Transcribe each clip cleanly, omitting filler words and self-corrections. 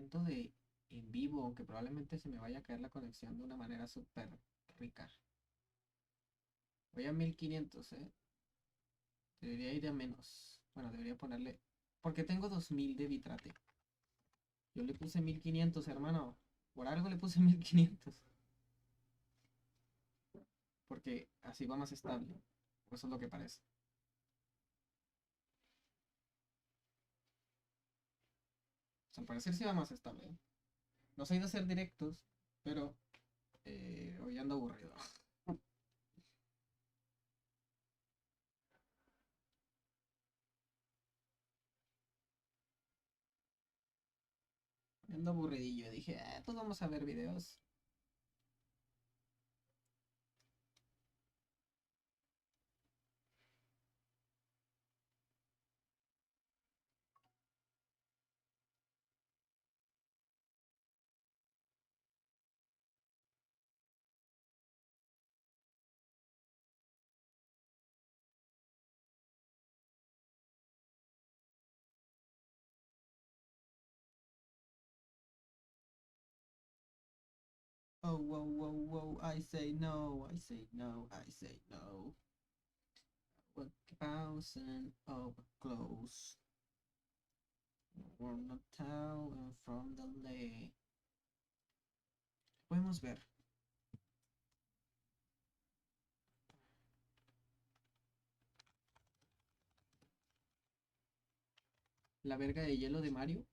momento de en vivo, aunque probablemente se me vaya a caer la conexión de una manera súper rica. Voy a 1500, ¿eh? Debería ir a menos. Bueno, debería ponerle... Porque tengo 2000 de bitrate. Yo le puse 1500, hermano. Por algo le puse 1500. Porque así va más estable. Eso es lo que parece. O sea, al parecer sí va más estable, ¿eh? No soy de hacer directos, pero hoy ando aburrido. Ando aburridillo. Dije, pues vamos a ver videos. Oh, whoa, whoa, whoa. I say no. I say no. I say no. What bouncing over close. From the town and from the lake. Podemos ver. La verga de hielo de Mario.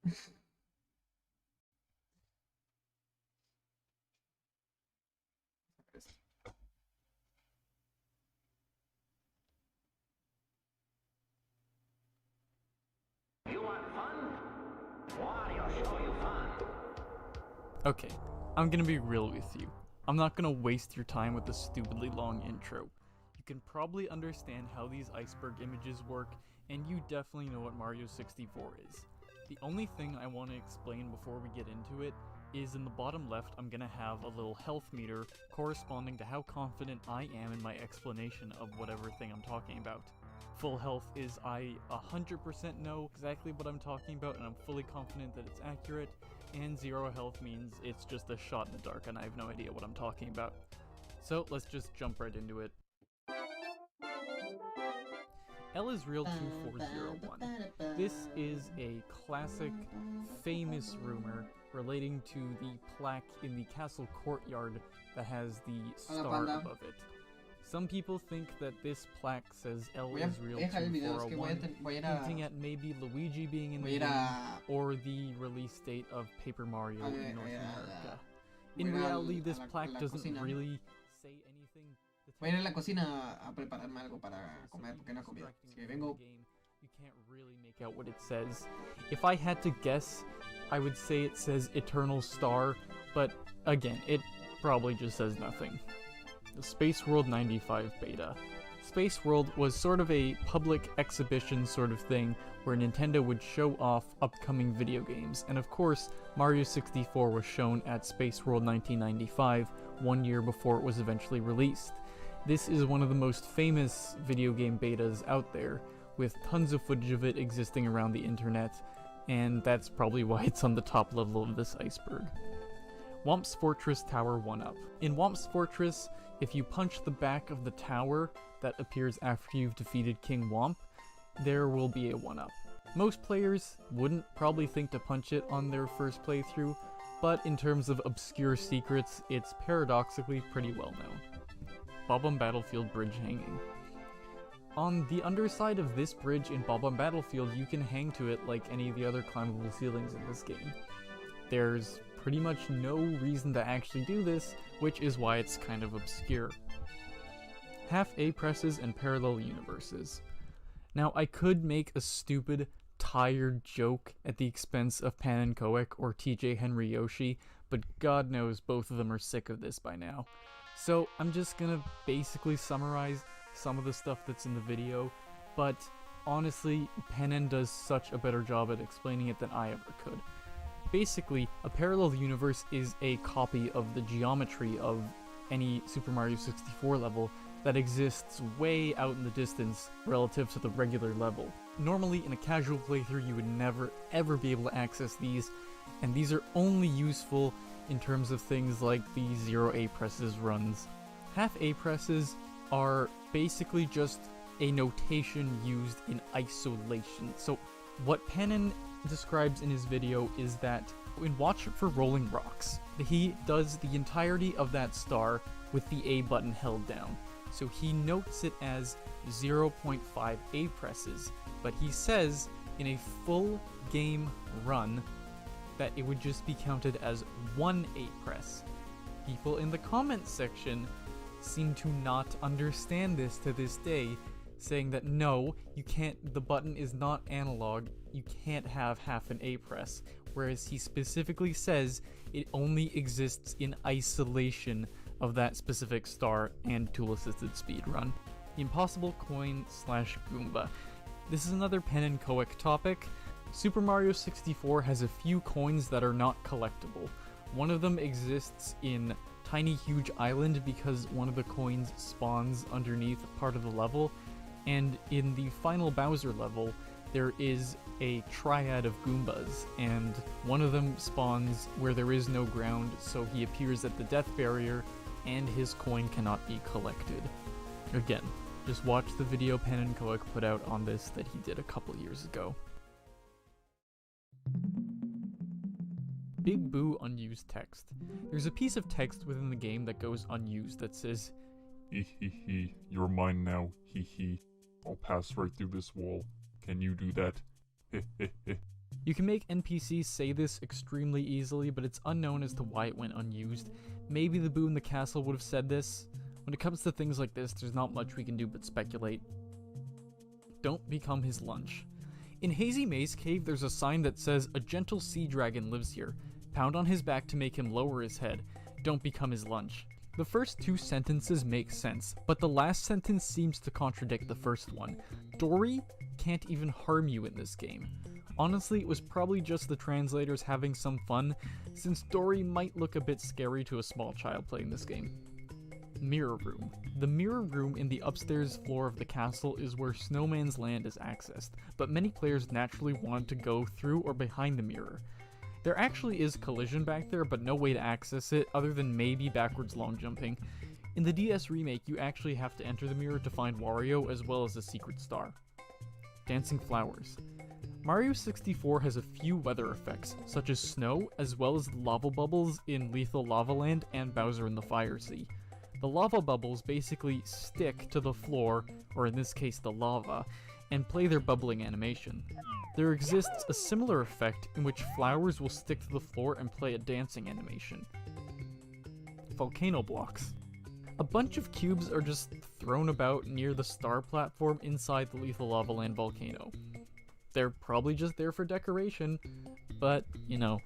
You want fun? Wario show you fun. Okay, I'm gonna be real with you. I'm not gonna waste your time with a stupidly long intro. You can probably understand how these iceberg images work, and you definitely know what Mario 64 is. The only thing I want to explain before we get into it is in the bottom left I'm gonna have a little health meter corresponding to how confident I am in my explanation of whatever thing I'm talking about. Full health is I 100% know exactly what I'm talking about and I'm fully confident that it's accurate, and 0 health means it's just a shot in the dark and I have no idea what I'm talking about. So let's just jump right into it. L is real 2401. This is a classic, famous rumor relating to the plaque in the castle courtyard that has the star above it. Some people think that this plaque says L is real 2401, hinting at maybe Luigi being in the game, or the release date of Paper Mario in North America. In reality, this plaque doesn't really say anything. Voy a ir a la cocina a prepararme algo para comer porque no he comido. Así que vengo. You can't really make out what it says. If I had to guess, I would say it says Eternal Star, but again, it probably just says nothing. The Space World 95 beta. Space World was sort of a public exhibition sort of thing where Nintendo would show off upcoming video games, and of course, Mario 64 was shown at Space World 1995, 1 year before it was eventually released. This is one of the most famous video game betas out there, with tons of footage of it existing around the internet, and that's probably why it's on the top level of this iceberg. Whomp's Fortress Tower 1-Up. In Whomp's Fortress, if you punch the back of the tower that appears after you've defeated King Whomp, there will be a 1-Up. Most players wouldn't probably think to punch it on their first playthrough, but in terms of obscure secrets, it's paradoxically pretty well known. Bob-omb Battlefield Bridge Hanging. On the underside of this bridge in Bob-omb Battlefield, you can hang to it like any of the other climbable ceilings in this game. There's pretty much no reason to actually do this, which is why it's kind of obscure. Half-A presses and parallel universes. Now, I could make a stupid, tired joke at the expense of Pan Koek or TJ Henry Yoshi, but God knows both of them are sick of this by now. So I'm just gonna basically summarize some of the stuff that's in the video, but honestly, Panen does such a better job at explaining it than I ever could. Basically, a parallel universe is a copy of the geometry of any Super Mario 64 level, that exists way out in the distance relative to the regular level. Normally, in a casual playthrough, you would never ever be able to access these, and these are only useful in terms of things like the 0 A presses runs. Half A presses are basically just a notation used in isolation. So what Pennon describes in his video is that in Watch for Rolling Rocks, he does the entirety of that star with the A button held down. So he notes it as 0.5 A presses, but he says in a full game run that it would just be counted as 1 A press. People in the comments section seem to not understand this to this day, saying that no, you can't, the button is not analog, you can't have half an A press, whereas he specifically says it only exists in isolation of that specific star and tool-assisted speedrun. The Impossible Coin / Goomba. This is another Pen and Coic topic. Super Mario 64 has a few coins that are not collectible. One of them exists in Tiny Huge Island because one of the coins spawns underneath part of the level, and in the final Bowser level, there is a triad of Goombas, and one of them spawns where there is no ground, so he appears at the death barrier, and his coin cannot be collected. Again, just watch the video Pen and Coic put out on this that he did a couple years ago. Big Boo unused text. There's a piece of text within the game that goes unused that says, Hee hee hee, you're mine now, hee hee. I'll pass right through this wall. Can you do that? Heh heh heh. You can make NPCs say this extremely easily, but it's unknown as to why it went unused. Maybe the Boo in the castle would have said this. When it comes to things like this, there's not much we can do but speculate. Don't become his lunch. In Hazy Maze Cave, there's a sign that says, "A gentle sea dragon lives here. Pound on his back to make him lower his head. Don't become his lunch." The first two sentences make sense, but the last sentence seems to contradict the first one. Dory can't even harm you in this game. Honestly, it was probably just the translators having some fun, since Dory might look a bit scary to a small child playing this game. Mirror Room. The mirror room in the upstairs floor of the castle is where Snowman's Land is accessed, but many players naturally wanted to go through or behind the mirror. There actually is collision back there, but no way to access it other than maybe backwards long jumping. In the DS remake, you actually have to enter the mirror to find Wario as well as a secret star. Dancing Flowers. Mario 64 has a few weather effects, such as snow, as well as lava bubbles in Lethal Lava Land and Bowser in the Fire Sea. The lava bubbles basically stick to the floor, or in this case the lava, and play their bubbling animation. There exists a similar effect in which flowers will stick to the floor and play a dancing animation. Volcano blocks. A bunch of cubes are just thrown about near the star platform inside the Lethal Lava Land volcano. They're probably just there for decoration, but, you know,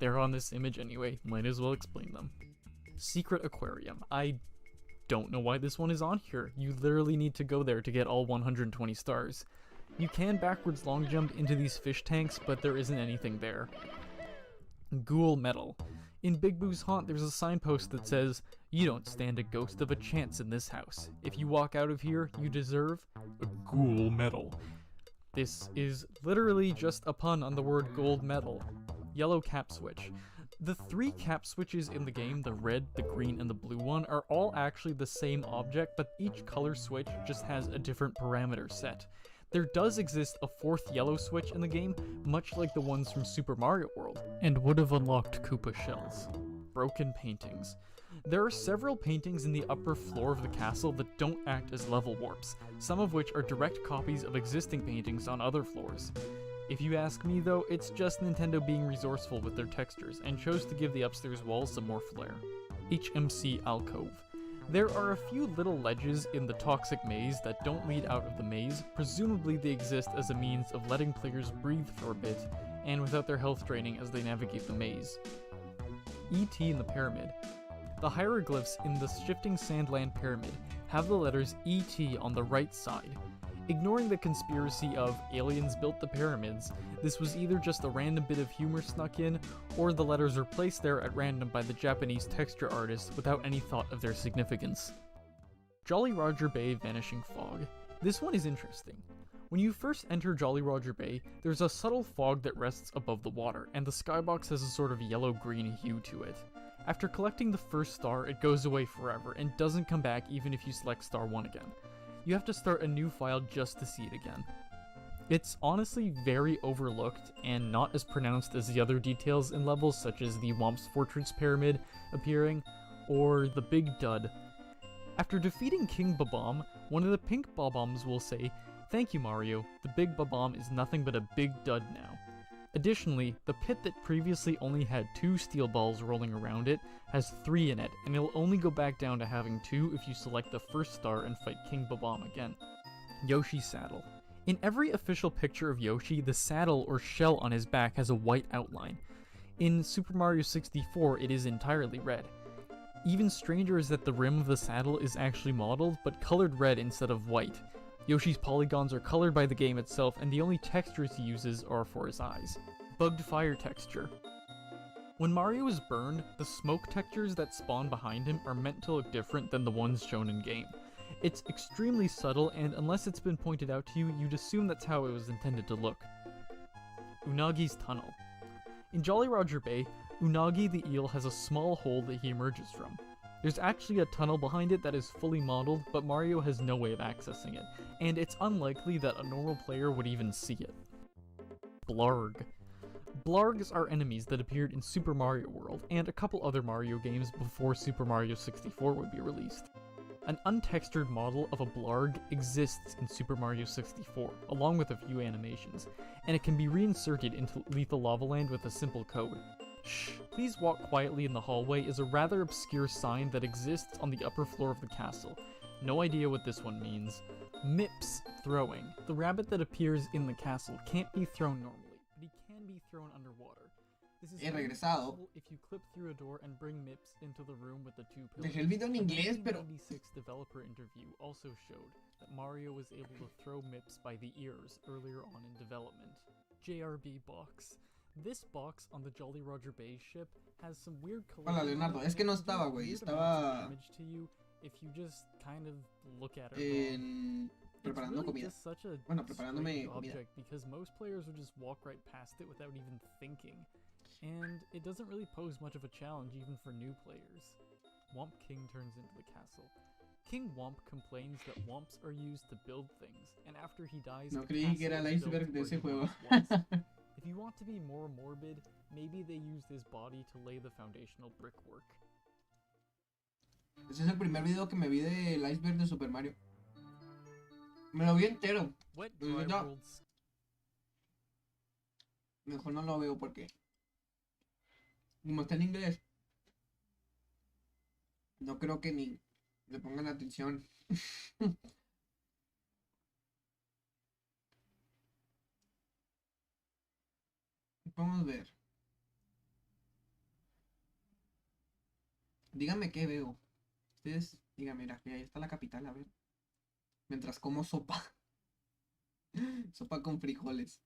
they're on this image anyway, might as well explain them. Secret Aquarium. I don't know why this one is on here. You literally need to go there to get all 120 stars. You can backwards long jump into these fish tanks, but there isn't anything there. Ghoul Metal. In Big Boo's Haunt, there's a signpost that says, "You don't stand a ghost of a chance in this house. If you walk out of here, you deserve a ghoul medal." This is literally just a pun on the word gold medal. Yellow cap switch. The three cap switches in the game, the red, the green, and the blue one, are all actually the same object, but each color switch just has a different parameter set. There does exist a fourth yellow switch in the game, much like the ones from Super Mario World, and would have unlocked Koopa shells. Broken paintings. There are several paintings in the upper floor of the castle that don't act as level warps, some of which are direct copies of existing paintings on other floors. If you ask me though, it's just Nintendo being resourceful with their textures, and chose to give the upstairs walls some more flair. HMC Alcove. There are a few little ledges in the Toxic Maze that don't lead out of the maze. Presumably they exist as a means of letting players breathe for a bit, and without their health draining as they navigate the maze. E.T. in the Pyramid. The hieroglyphs in the Shifting Sandland Pyramid have the letters E.T. on the right side. Ignoring the conspiracy of aliens built the pyramids, this was either just a random bit of humor snuck in, or the letters were placed there at random by the Japanese texture artists without any thought of their significance. Jolly Roger Bay Vanishing Fog. This one is interesting. When you first enter Jolly Roger Bay, there's a subtle fog that rests above the water, and the skybox has a sort of yellow-green hue to it. After collecting the first star, it goes away forever, and doesn't come back even if you select star 1 again. You have to start a new file just to see it again. It's honestly very overlooked, and not as pronounced as the other details in levels such as the Womp's Fortress Pyramid appearing, or the Big Dud. After defeating King Bob-omb, one of the pink Bob-ombs will say, "Thank you, Mario, the Big Bob-omb is nothing but a big dud now." Additionally, the pit that previously only had 2 steel balls rolling around it has 3 in it, and it'll only go back down to having 2 if you select the first star and fight King Bob-omb again. Yoshi's Saddle. In every official picture of Yoshi, the saddle or shell on his back has a white outline. In Super Mario 64, it is entirely red. Even stranger is that the rim of the saddle is actually modeled, but colored red instead of white. Yoshi's polygons are colored by the game itself, and the only textures he uses are for his eyes. Bugged fire texture. When Mario is burned, the smoke textures that spawn behind him are meant to look different than the ones shown in game. It's extremely subtle, and unless it's been pointed out to you, you'd assume that's how it was intended to look. Unagi's Tunnel. In Jolly Roger Bay, Unagi the eel has a small hole that he emerges from. There's actually a tunnel behind it that is fully modeled, but Mario has no way of accessing it, and it's unlikely that a normal player would even see it. Blarg. Blargs are enemies that appeared in Super Mario World, and a couple other Mario games before Super Mario 64 would be released. An untextured model of a Blarg exists in Super Mario 64, along with a few animations, and it can be reinserted into Lethal Lava Land with a simple code. "Shh, please walk quietly in the hallway" is a rather obscure sign that exists on the upper floor of the castle. No idea what this one means. Mips throwing. The rabbit that appears in the castle can't be thrown normally, but he can be thrown underwater. This is He regresado. possible if you clip through a door and bring Mips into the room with the 2 pillars. Dejé el video en A inglés, pero 1996 developer interview also showed that Mario was able to throw Mips by the ears earlier on in development. JRB box. This box on the Jolly Roger Bay ship has some weird Hola, Leonardo. Es que no estaba, güey. Estaba to you if you just kind of look at it wrong. preparando It's really comida. just such a Bueno, preparándome strange comida. object because most players would just walk right past it without even thinking. And it doesn't really pose much of a challenge even for new players. Womp King turns into the castle. King Womp complains that womps are used to build things, and after he dies, No the creí que castle era el is built iceberg de where ese he juego. once was. If you want to be more morbid, maybe they used his body to lay the foundational brickwork. Ese es el primer video que me vi del iceberg de Super Mario. Me lo vi entero. Wet No. Dry Worlds. Mejor no lo veo porque, como está en inglés, no creo que ni le pongan atención. Vamos a ver. Díganme qué veo. Ustedes, díganme, mira, ahí está la capital, a ver. Mientras como sopa. Sopa con frijoles.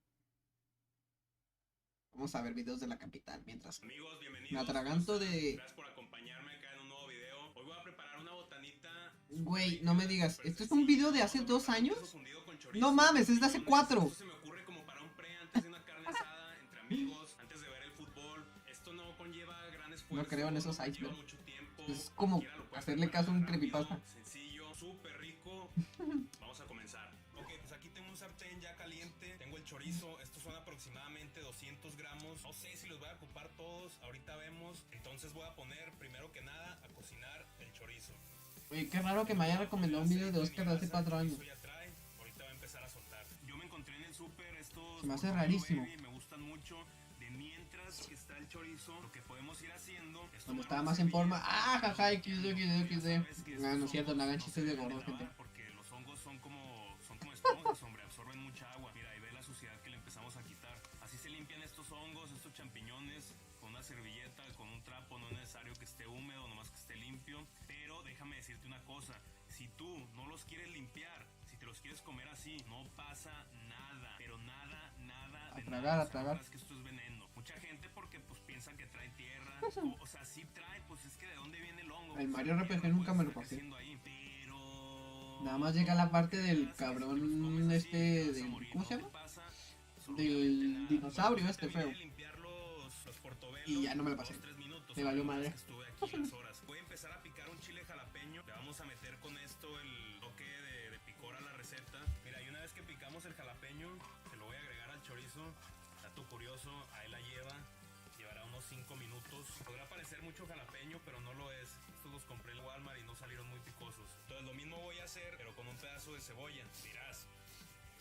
Vamos a ver videos de la capital mientras Amigos, bienvenidos. me atraganto de... Gracias por acompañarme acá en un nuevo video. Hoy voy a preparar una botanita. Güey, no me digas, ¿esto es un video de hace 2 años? Fundido con chorizo. No mames, es de hace 4. Esto se me ocurre como para un pre antes de una carne asada entre amigos, antes de ver el fútbol. Esto no conlleva gran esfuerzo. No creo en esos no conlleva icebergs. mucho tiempo. Es como Cualquiera lo puede hacerle caso a un preparar rápido, creepypasta. Sencillo, súper rico. Vamos a comenzar. Ok, pues aquí tengo un sartén ya caliente. Tengo el chorizo. Estos son aproximadamente 200 gramos. No sé si los voy a ocupar todos. Ahorita vemos. Entonces voy a poner primero que nada a cocinar el chorizo. Oye, qué raro que me haya recomendado un video de Oscar de hace 4 años. Eso ya trae. Ahorita va a empezar a soltar. Yo me encontré en el súper estos. Se me hace Portobello rarísimo. Baby, me gustan mucho. De mientras que está el chorizo, lo que podemos ir haciendo es Cuando tomar estaba una más en forma. servilleta. ¡Ah, jaja! XD. Sabes que No, no es estos cierto, no hagan hongos chistes de se deben gordos, gente. lavar porque los hongos son como esponjas, hombre, absorben mucha agua. Mira, ahí ve la suciedad que le empezamos a quitar. Así se limpian estos hongos, estos champiñones, con una servilleta, con un trapo. No es necesario que esté húmedo, nomás que esté limpio. Pero déjame decirte una cosa, si tú no los quieres limpiar, si te los quieres comer así, no pasa nada, pero nada de tragar, nada. a tragar. Sabrás que esto es veneno. Mucha gente porque pues piensa que trae tierra, o sea, sí trae, pues es que de dónde viene el hongo. El Pues, Mario la RPG tierra nunca puede me lo estar pasé. creciendo ahí, pero Nada más llega la parte del cabrón este del, ¿cómo se llama? Del dinosaurio este feo. Y ya no me lo pasé. Me valió madre. Voy a empezar a picar un chile jalapeño. Le vamos a meter con esto el toque de picor a la receta. Mira, y una vez que picamos el jalapeño, se lo voy a agregar al chorizo. Dato curioso, ahí la lleva. Llevará unos 5 minutos. Podrá parecer mucho jalapeño, pero no lo es. Estos los compré en Walmart y no salieron muy picosos. Entonces lo mismo voy a hacer, pero con un pedazo de cebolla. Dirás,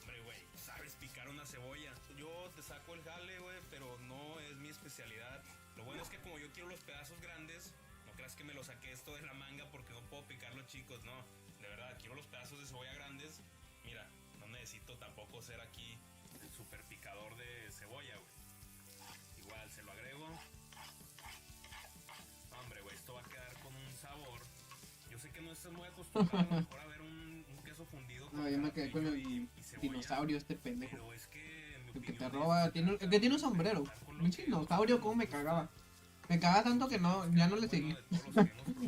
hombre, güey, ¿sabes picar una cebolla? Yo te saco el jale, güey, pero no es mi especialidad. Lo bueno es que como yo quiero los pedazos grandes, no creas que me lo saqué esto de la manga porque no puedo picar los chicos, no. De verdad, quiero los pedazos de cebolla grandes. Mira, no necesito tampoco ser aquí el super picador de cebolla, güey. Igual, se lo agrego. Hombre, güey, esto va a quedar con un sabor. Yo sé que no estás muy acostumbrado a lo mejor a ver un queso fundido. No, yo me quedé con el y cebolla, dinosaurio este pendejo. pero es que en mi El que te opinión roba, el que tiene un sombrero. Pinche dinosaurio, cómo me cagaba. Me cagaba tanto que no, ya no le seguí.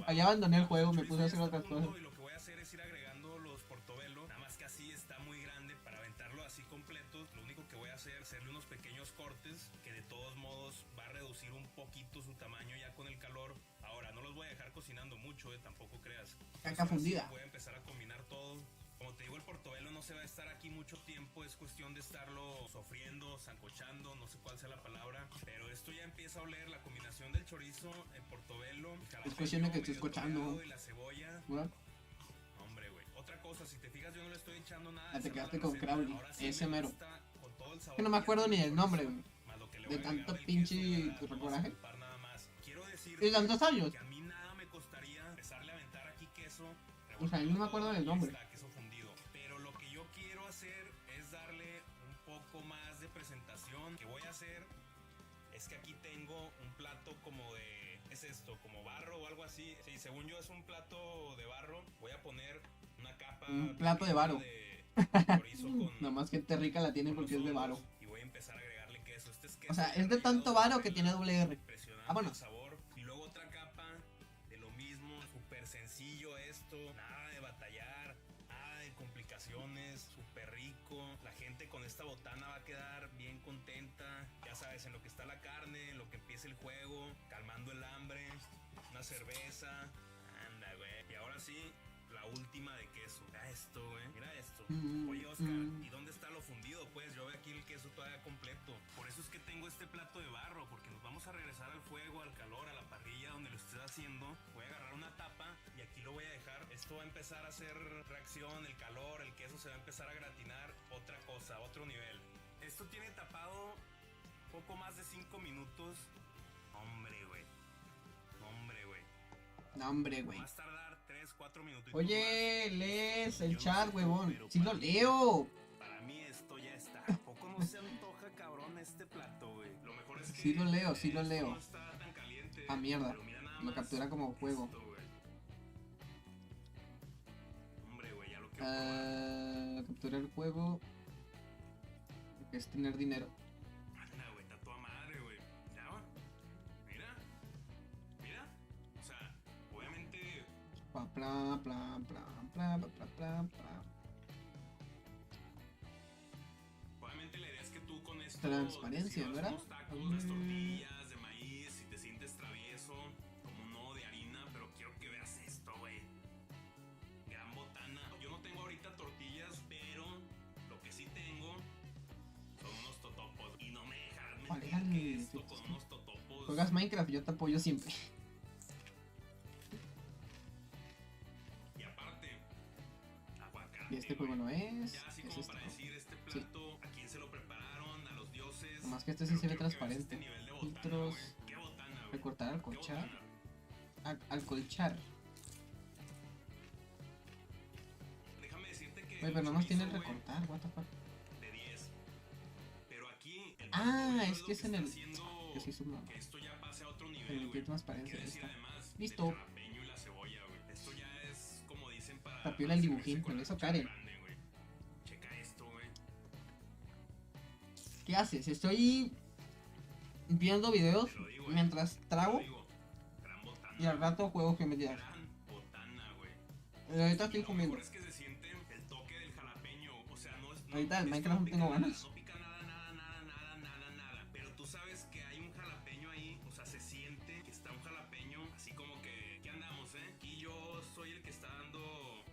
Allá abandoné el juego, me puse a hacer otras cosas. Y lo que voy a hacer es ir agregando los portobello. Nada más que así está muy grande para aventarlo así completos. Lo único que voy a hacer es hacerle unos pequeños cortes que de todos modos va a reducir un poquito su tamaño ya con el calor. Ahora, no los voy a dejar cocinando mucho, tampoco creas. Caca fundida. Voy a empezar a combinar todo. Como te digo, el portobello no se va a estar aquí mucho tiempo, es cuestión de estarlo sofriendo, sancochando, no sé cuál sea la palabra, pero esto ya empieza a oler la combinación del chorizo, el portobello, el jalapeño, Es cuestión de que estés escuchando. y la cebolla. ¿Verdad? Hombre, güey. Otra cosa, si te fijas, yo no le estoy echando nada. Ya te de quedaste sal a la con receta. Crowley, Ahora sí ese me mero. gusta con todo el sabor Que no me acuerdo ni del nombre, chorizo, güey. más lo que le De voy a agregar tanto del pinche queso, de verdad, no vamos a coraje. ocupar nada más. Quiero decir Y tantos años. que a mí nada me costaría empezarle a aventar aquí queso. O sea, yo no me acuerdo del nombre. Está, queso fundido. Pero lo que yo quiero hacer es darle un poco más de presentación. Que voy a hacer es que aquí tengo un plato como de... ¿Qué es esto? ¿Como barro o algo así? Sí, según yo es un plato de barro. Voy a poner una capa... Un plato de varo. chorizo con... Nada más gente rica la tiene con porque los es de varo. hongos. Y voy a empezar a agregarle queso. Este es queso O sea, es de rallado tanto varo que canela, tiene doble R. impresionante Vámonos. el sabor. Y luego otra capa de lo mismo. Súper sencillo esto. Nada de batallar. Nada de complicaciones. Súper rico. La gente con esta botana va a quedar bien contenta. Ya sabes, en lo que está la carne, en lo que empieza el juego, calmando el hambre, una cerveza. Anda, güey. Y ahora sí, la última de queso. Mira esto, güey. Mira esto. Oye, Oscar, ¿y dónde está lo fundido? Pues yo veo aquí el queso todavía completo. Por eso es que tengo este plato de barro, porque nos vamos a regresar al fuego, al calor, a la parrilla donde lo estés haciendo. Voy a agarrar una tapa y aquí lo voy a dejar. Esto va a empezar a hacer reacción, el calor, el queso se va a empezar a gratinar. Otra cosa, otro nivel. Esto tiene tapado poco más de 5 minutos. Hombre, güey. Hombre, güey. No, hombre, güey. Va a tardar 3, 4 minutos. Oye, lees el Yo no chat, sé tú, huevón. pero Sí lo para mí- leo. Para mí esto ya está. ¿A poco no se antoja, cabrón, este plato, güey? Lo mejor es que Sí lo leo, sí lo esto leo. no está tan caliente. Ah, mierda. Pero mira nada Lo más captura como juego. esto, güey. Hombre, güey, ya lo quiero probar. Capturar el juego. Es tener dinero. Anda, güey, está toda madre, güey. Ya va. Mira. Mira. O sea, obviamente Pla, pla, pla, pla, pla, pla, pla, pla, pla. Obviamente la idea es que tú con esto Transparencia, recibas ¿verdad? unos tacos, unas tortillas de maíz, si te sientes travieso, como no de harina, pero quiero que veas esto, güey. Gran botana. Yo no tengo ahorita tortillas, pero lo que sí tengo son unos totopos. Y no me dejarán mentir Órale, que esto sí, con sí. unos totopos. Juegas Minecraft, yo te apoyo siempre. Y aparte, aguacate. Y este juego güey. no es. Ya así Es como este. para decir este Sí. plato, ¿a quién se lo prepararon? A los dioses. Nomás que este sí Pero se ve quiero que veas transparente. este nivel de botana, Filtros. güey. ¿Qué botana, güey? Recortar, ¿Qué alcolchar. botana? Alcolchar. Déjame decirte que Güey, pero nomás tiene el chorizo, güey, recortar, what the fuck. de 10. Pero aquí el Ah, portobello es lo que es en está el. haciendo Que sí es un. que esto ya pase a otro nivel, El güey. que transparencia, Hay que ahí decir está. además Listo. del jalapeño y la cebolla, güey. Esto ya es como dicen para Tapiola el servirse dibujín, con me lo la hizo cuchara Karen. grande, güey. Checa esto, güey. ¿Qué haces? Estoy viendo videos Te lo digo, mientras Te lo trago digo, gran botana. y al rato juego que me digas. Gran botana, güey. Ahorita Y estoy lo comiendo. mejor es que se siente Ahorita del esto Minecraft no pica tengo nada, ganas. No pica nada. Pero tú sabes que hay un jalapeño ahí, o sea, se siente que está un jalapeño, así como que, ¿qué andamos, Y yo soy el que está dando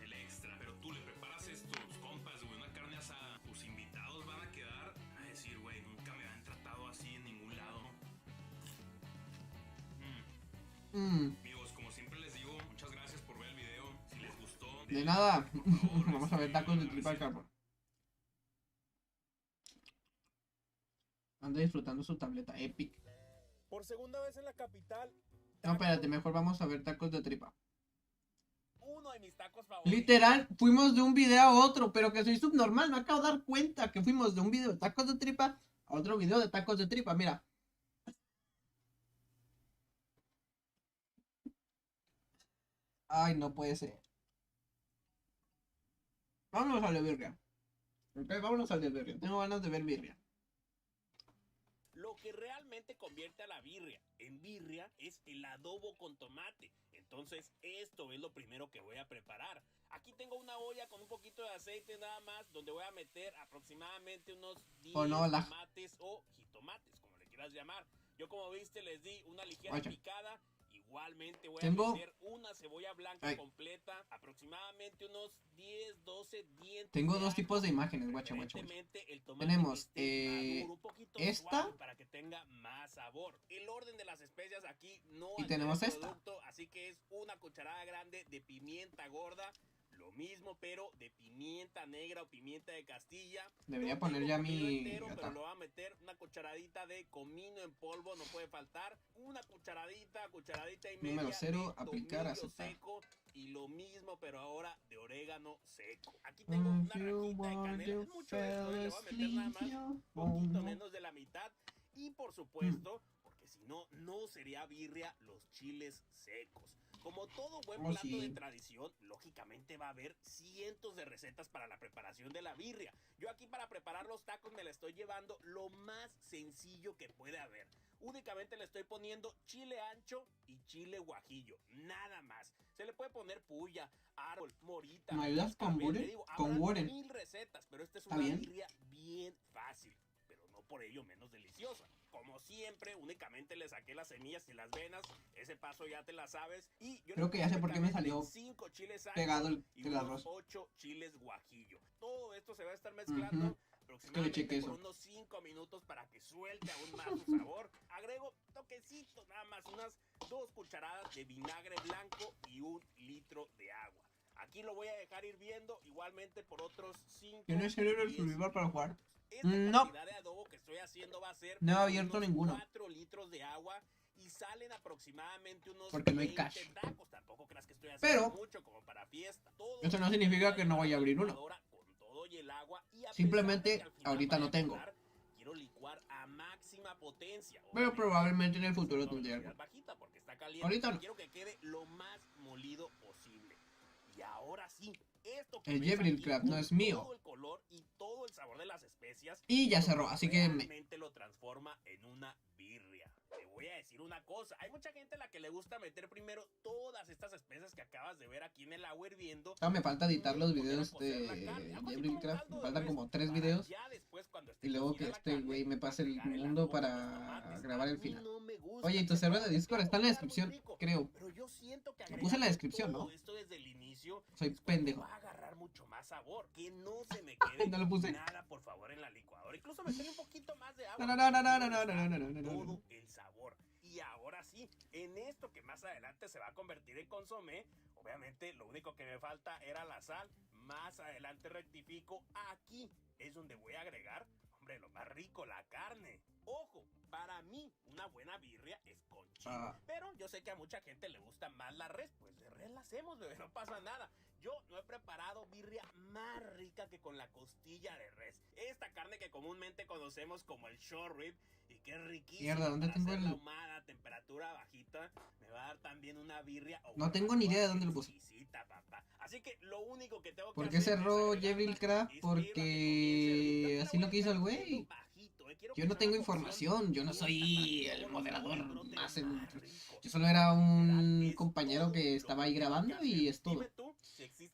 el extra. Pero tú le preparas esto, tus compas, güey, una carne asada. Tus invitados van a quedar a decir, güey, nunca me han tratado así en ningún lado. Amigos, como siempre les digo, muchas gracias por ver el video. Si les gustó, De nada. por favor, Vamos a ver tacos de tripa al receta. carbón. Anda disfrutando su tableta Epic. Por segunda vez en la capital. No, espérate, mejor vamos a ver tacos de tripa. Uno de mis tacos favoritos. Literal, fuimos de un video a otro, pero que soy subnormal. Me acabo de dar cuenta que fuimos de un video de tacos de tripa a otro video de tacos de tripa. Mira. Ay, no puede ser. Vámonos al de birria. Ok, vámonos al de birria. Tengo ganas de ver birria. Lo que realmente convierte a la birria en birria es el adobo con tomate. Entonces, esto es lo primero que voy a preparar. Aquí tengo una olla con un poquito de aceite nada más, donde voy a meter aproximadamente unos 10 tomates o jitomates, como le quieras llamar. Yo, como viste, les di una ligera picada. Igualmente voy a meter una cebolla blanca completa, aproximadamente unos 10, 12 dientes. Tengo dos tipos de imágenes, guacha. Tenemos esta para que tenga más sabor. El orden de las especias aquí no y tenemos esta. Así que es una cucharada grande de pimienta gorda. Lo mismo, pero de pimienta negra o pimienta de Castilla. Debería poner ya mi entero, pero lo voy a meter una cucharadita de comino en polvo, no puede faltar. Una cucharadita y media. Número 0, de aplicar, aceptar. Seco, y lo mismo, pero ahora de orégano seco. Aquí tengo una rajita de canela. Es mucho esto, le voy a meter nada más un poquito menos de la mitad. Y por supuesto, porque si no, no sería birria, los chiles secos. Como todo buen plato de tradición, lógicamente va a haber cientos de recetas para la preparación de la birria. Yo aquí para preparar los tacos me la estoy llevando lo más sencillo que puede haber. Únicamente le estoy poniendo chile ancho y chile guajillo, nada más. Se le puede poner puya, árbol, morita. ¿Me ayudas con Warren? 1000 recetas, pero esta es una birria bien fácil, pero no por ello menos deliciosa. Como siempre, únicamente le saqué las semillas y las venas. Ese paso ya te la sabes. Y yo creo que ya sé por qué me salió 5 chiles pegado el arroz. 8 chiles guajillo. Todo esto se va a estar mezclando aproximadamente por unos 5 minutos para que suelte aún más su sabor. Agrego toquecitos, nada más unas 2 cucharadas de vinagre blanco y 1 litro de agua. Aquí lo voy a dejar hirviendo igualmente por otros 5 ¿Tienes el celular para jugar? Esta cantidad de adobo que estoy haciendo va a ser no he abierto ninguno 4 litros de agua y salen aproximadamente unos porque no hay cash. tacos. Tampoco creas que estoy haciendo mucho como para fiesta. Todo eso no significa que no voy a abrir uno. Con todo y el agua, y simplemente ahorita no tengo. Quiero licuar a máxima potencia. Pero probablemente en el futuro tendré algo. Bajita porque está caliente. Ahorita no. Quiero que quede lo más molido posible. Y ahora sí, esto que el Jevril Crab no es mío. Todo el color y todo el sabor de las especias. Y ya cerró, así que realmente lo transforma en una birria. Te voy a decir una cosa, hay mucha gente a la que le gusta meter primero todas estas especias que acabas de ver aquí en el agua hirviendo. Me falta editar los videos de Jevril Crab, me faltan como 3 videos. Y luego que este güey me pase el mundo para grabar el final. Oye, y tu server de Discord está en la descripción, creo. Lo puse en la descripción, ¿no? Soy pendejo. Va a agarrar mucho más sabor, que no se me quede no lo puse. nada, por favor, en la licuadora. Incluso meterle un poquito más de agua. Todo el sabor. Y ahora sí, en esto que más adelante se va a convertir en consomé, obviamente lo único que me falta era la sal. Más adelante rectifico. Aquí es donde voy a agregar, hombre, lo más rico, la carne. Ojo, para mí una buena birria es con chile. Pero yo sé que a mucha gente le gusta más la res. Pues de res la hacemos, bebé, no pasa nada. Yo no he preparado birria más rica que con la costilla de res. Esta carne que comúnmente conocemos como el short rib y que es riquísima. Mierda, ¿dónde tengo el...? Ahumada, temperatura bajita, me va a dar también una birria. No tengo ni idea de dónde lo puse. Papá. Así que lo único que tengo que ¿por qué cerró Jevril Crab? Porque así lo que hizo el güey. Yo no tengo información, yo no soy el moderador más. Yo solo era un compañero que estaba ahí grabando y es todo.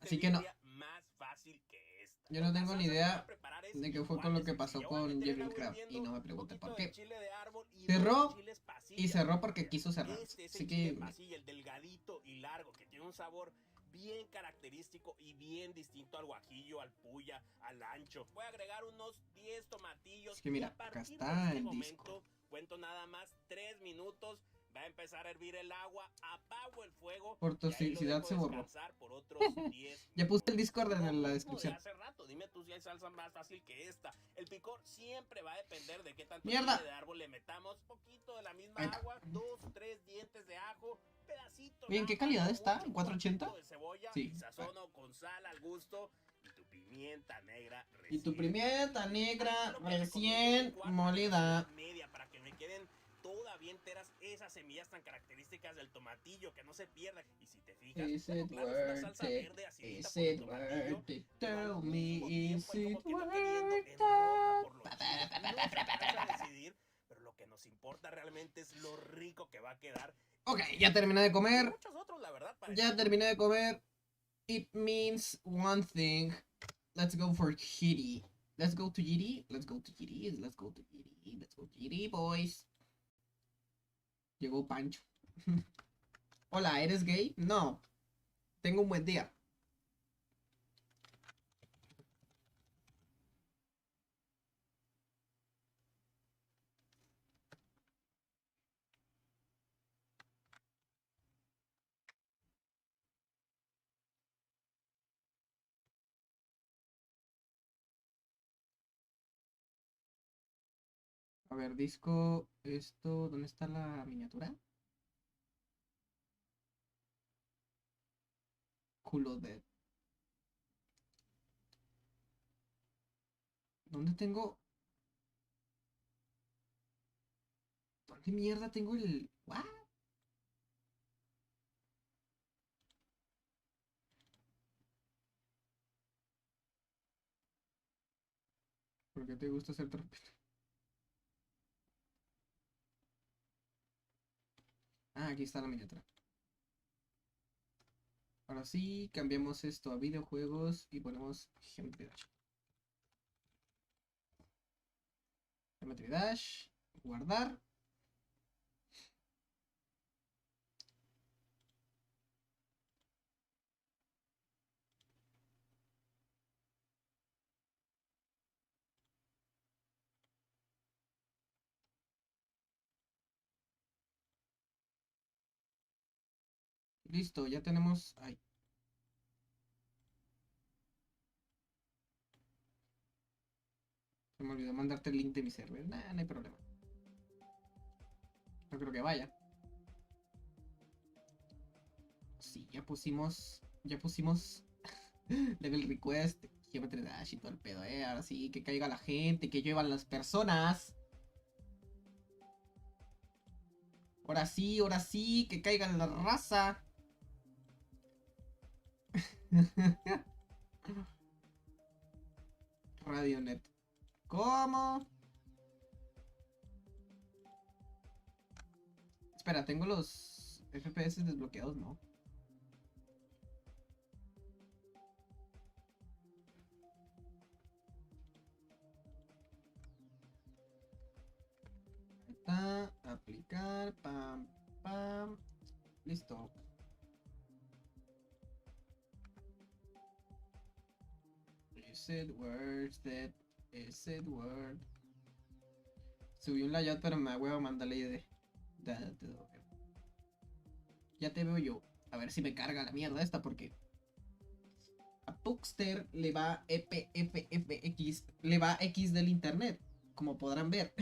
Así que no. Más fácil que esta. Yo no tengo ni La salsa que voy a idea preparar es de qué fue igual con de lo que pasó sencilla. con Obviamente le Jevin hago Crab y hirviendo no me un pregunte por poquito de qué. chile de árbol y 2 Cerró chiles y pasilla. cerró porque Mira, quiso cerrar. este es el Así chile que pasilla, el delgadito y largo, que tiene un sabor bien característico y bien distinto al guajillo, al puya, al ancho. Voy a agregar unos 10 tomatillos es que y a mira, acá partir de está este el disco. momento cuento nada más 3 minutos. Va a empezar a hervir el agua, apago el fuego Por y ahí lo toxicidad dejo se borró. descansar por otros 10 Ya puse el minutos. Discord Lo en la mismo de descripción. hace rato, dime tú si hay salsa más fácil que esta. El picor siempre va a depender de qué tanto ¡Mierda! chile de árbol le metamos, poquito de la misma Ahí está. agua, 2, 3 dientes de ajo, pedacitos. Oye, ¿en qué nada más, calidad no está? mucho, ¿En un 480? cuartito de cebolla Sí. y sazono con sal al gusto y tu pimienta negra Y tu recién pimienta negra Lo que recomiendo es recién licuar a molida. velocidad media para que me queden todavía enteras esas semillas tan características del tomatillo, que no se pierdan. Y si te fijas, Is bueno, it claro, es una worth salsa it? verde acidita Is por el it tomatillo, worth it? pero al Tell me, mismo is tiempo hay como it que va queriendo worth en roja por it? los chiles. No se alcanza a decidir, pero lo que nos importa realmente es lo rico que va a quedar. Ok, ya terminé de Y comer. muchos otros, la verdad, Ya terminé de comer. It means one thing. Let's go for Kitty. Let's go to Giri. Let's go to Giri. Let's go to Giri. Let's go to Giri, boys. Llegó Pancho. Hola, ¿eres gay? No. Tengo un buen día. A ver, disco. Esto. ¿Dónde está la miniatura? Culo de. ¿Dónde tengo? ¿Dónde mierda tengo el. ¿What? ¿Por qué te gusta hacer trompeta? Ah, aquí está la miniatura. Ahora sí, cambiamos esto a videojuegos y ponemos Geometry Dash. Geometry Dash. Guardar. Listo, ya tenemos. Ay, se me olvidó mandarte el link de mi server. Nah, no hay problema. No creo que vaya. Sí, ya pusimos. Ya pusimos. Level request. Geometry Dash y todo el pedo, Ahora sí, que caiga la gente, que lluevan las personas. Ahora sí, que caiga la raza. Radionet. ¿Cómo? Espera, tengo los FPS desbloqueados, ¿no? Está, aplicar, pam, pam. Listo. Is it worth it? Is it worth? Subí un layout, pero me da huevo mandarle ID. Ya te veo yo. A ver si me carga la mierda esta, porque a Puxter le va EPFFX, le va X del internet, como podrán ver.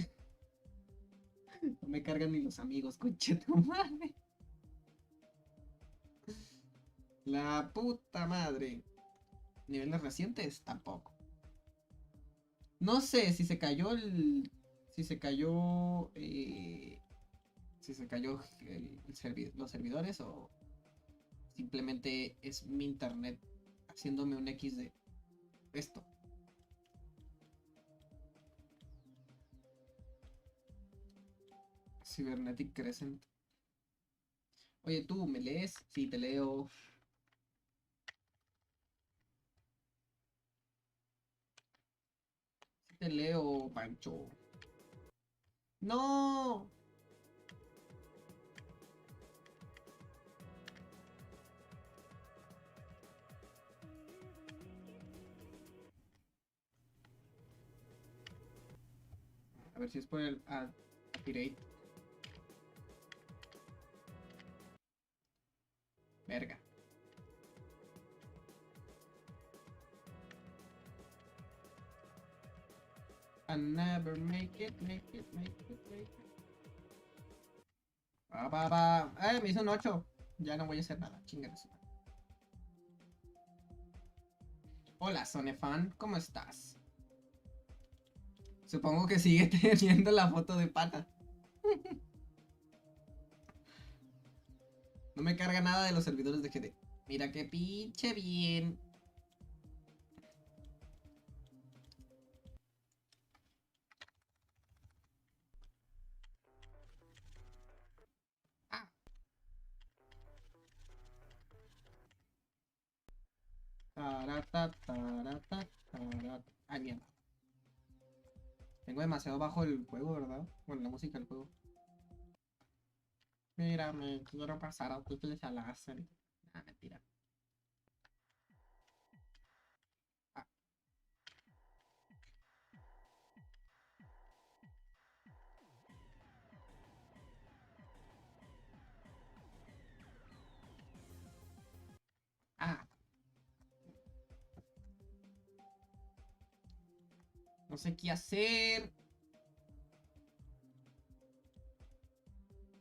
No me cargan ni los amigos, conche tu madre. La puta madre. Niveles recientes, tampoco. No sé si se cayó el. Si se cayó. Si se cayó los servidores o simplemente es mi internet haciéndome un X de esto. Cybernetic Crescent. Oye, ¿tú me lees? Sí, te leo. Te leo, Pancho. ¡No! A ver si es por el pirate. Verga. I never make it. Va. Me hizo un 8. Ya no voy a hacer nada. Chingados. Hola, Sonefan. ¿Cómo estás? Supongo que sigue teniendo la foto de pana. No me carga nada de los servidores de GD. Mira qué pinche bien. Ah. Ay, mierda. Tengo demasiado bajo el juego, ¿verdad? Bueno, la música del juego. Mira, me quiero pasar a Tifles a láser. Ah, mentira. Ah. Ah. No sé qué hacer.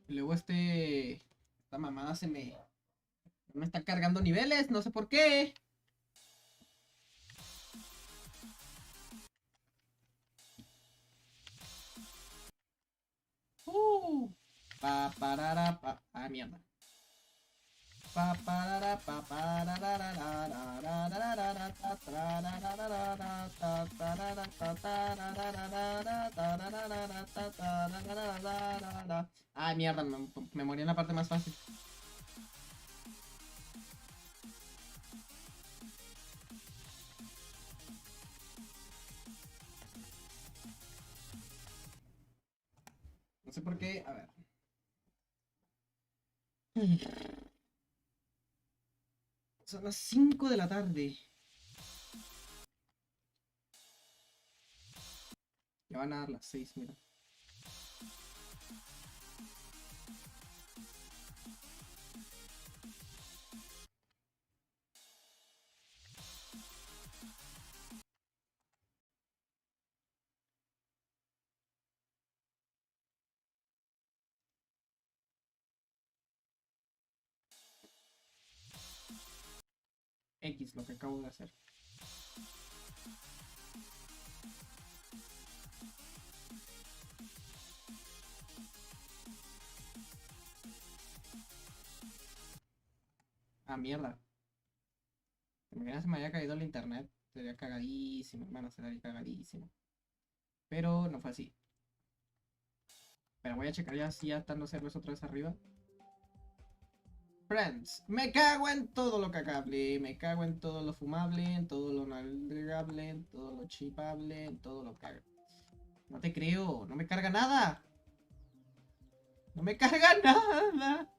Y luego esta mamada me está cargando niveles, no sé por qué. Parara, pa. Ah, mierda. Ay, mierda, me morí en la parte más fácil. No sé por qué, a ver. Son las 5 de la tarde. Ya van a dar las 6, mira. X, lo que acabo de hacer. Ah, mierda. Mañana se me había caído el internet. Sería cagadísimo, hermano, sería cagadísimo. Pero no fue así. Pero voy a checar ya si ya están los héroes otra vez arriba. Friends, me cago en todo lo cagable, me cago en todo lo fumable, en todo lo navegable, en todo lo chipable, en todo lo cagable. No te creo, no me carga nada. No me carga nada.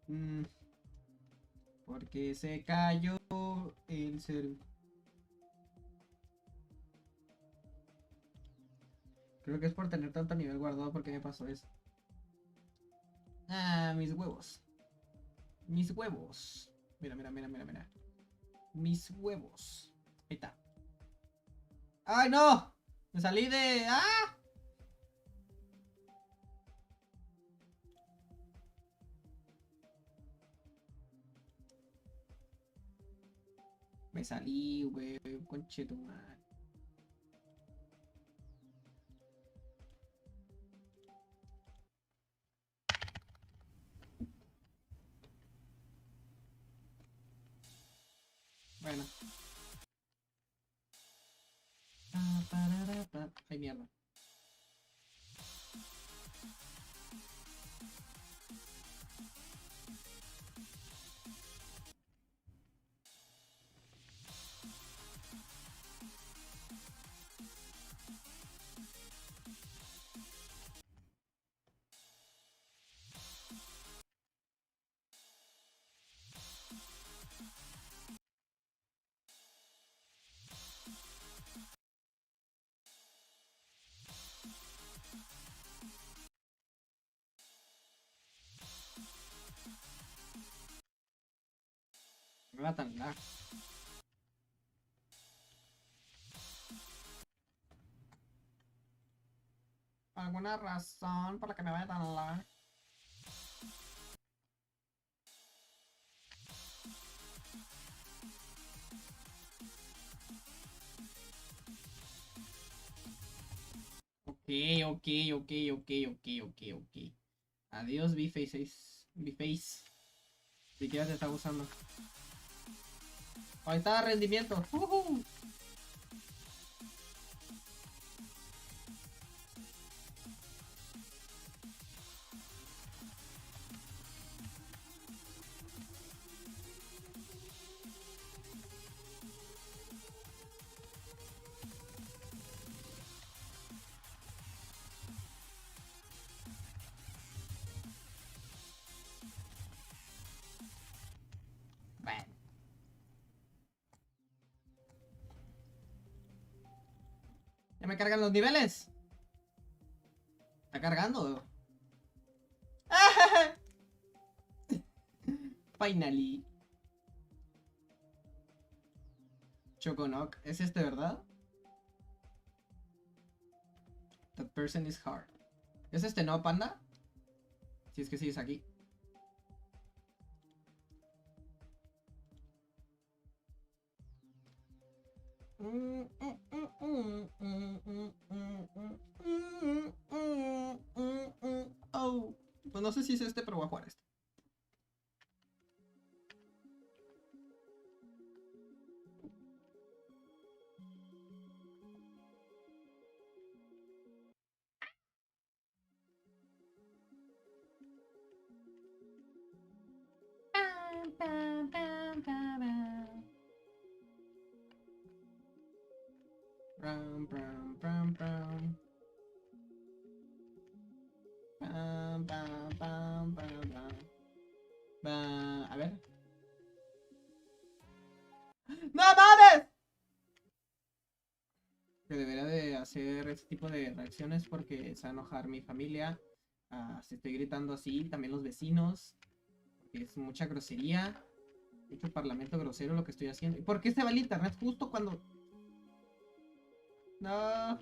Mm, porque se cayó el servidor. Creo que es por tener tanto nivel guardado porque me pasó eso. Ah, mis huevos. Mis huevos. Mira, mira, mira, mira, mira. Mis huevos. Ahí está. ¡Ay, no! Me salí de... ¡Ah! Me salí, güey. Conchetumare. Bueno. Ay, mierda. Me va tan lag. ¿Alguna razón por la que me vaya tan lag? Ok, ok, ok, ok, ok, ok, ok. Adiós, B-Face. B-Face. Si quieres te está usando. Ahí está, rendimiento. Bueno. Ya me cargan los niveles. Está cargando. Finally. Choconock. ¿Es este, verdad? That person is hard. ¿Es este, no, panda? Si es que sí es aquí. Oh. Pues no sé si es este, pero voy a jugar este. Brum, brum, brum, brum. Bam, bam, bam, bam, bam. A ver. ¡No mames! Que debería de hacer este tipo de reacciones porque se va a enojar mi familia. Si estoy gritando así, también los vecinos. Porque es mucha grosería. Mucho parlamento grosero lo que estoy haciendo. ¿Y por qué se va el internet justo cuando... No.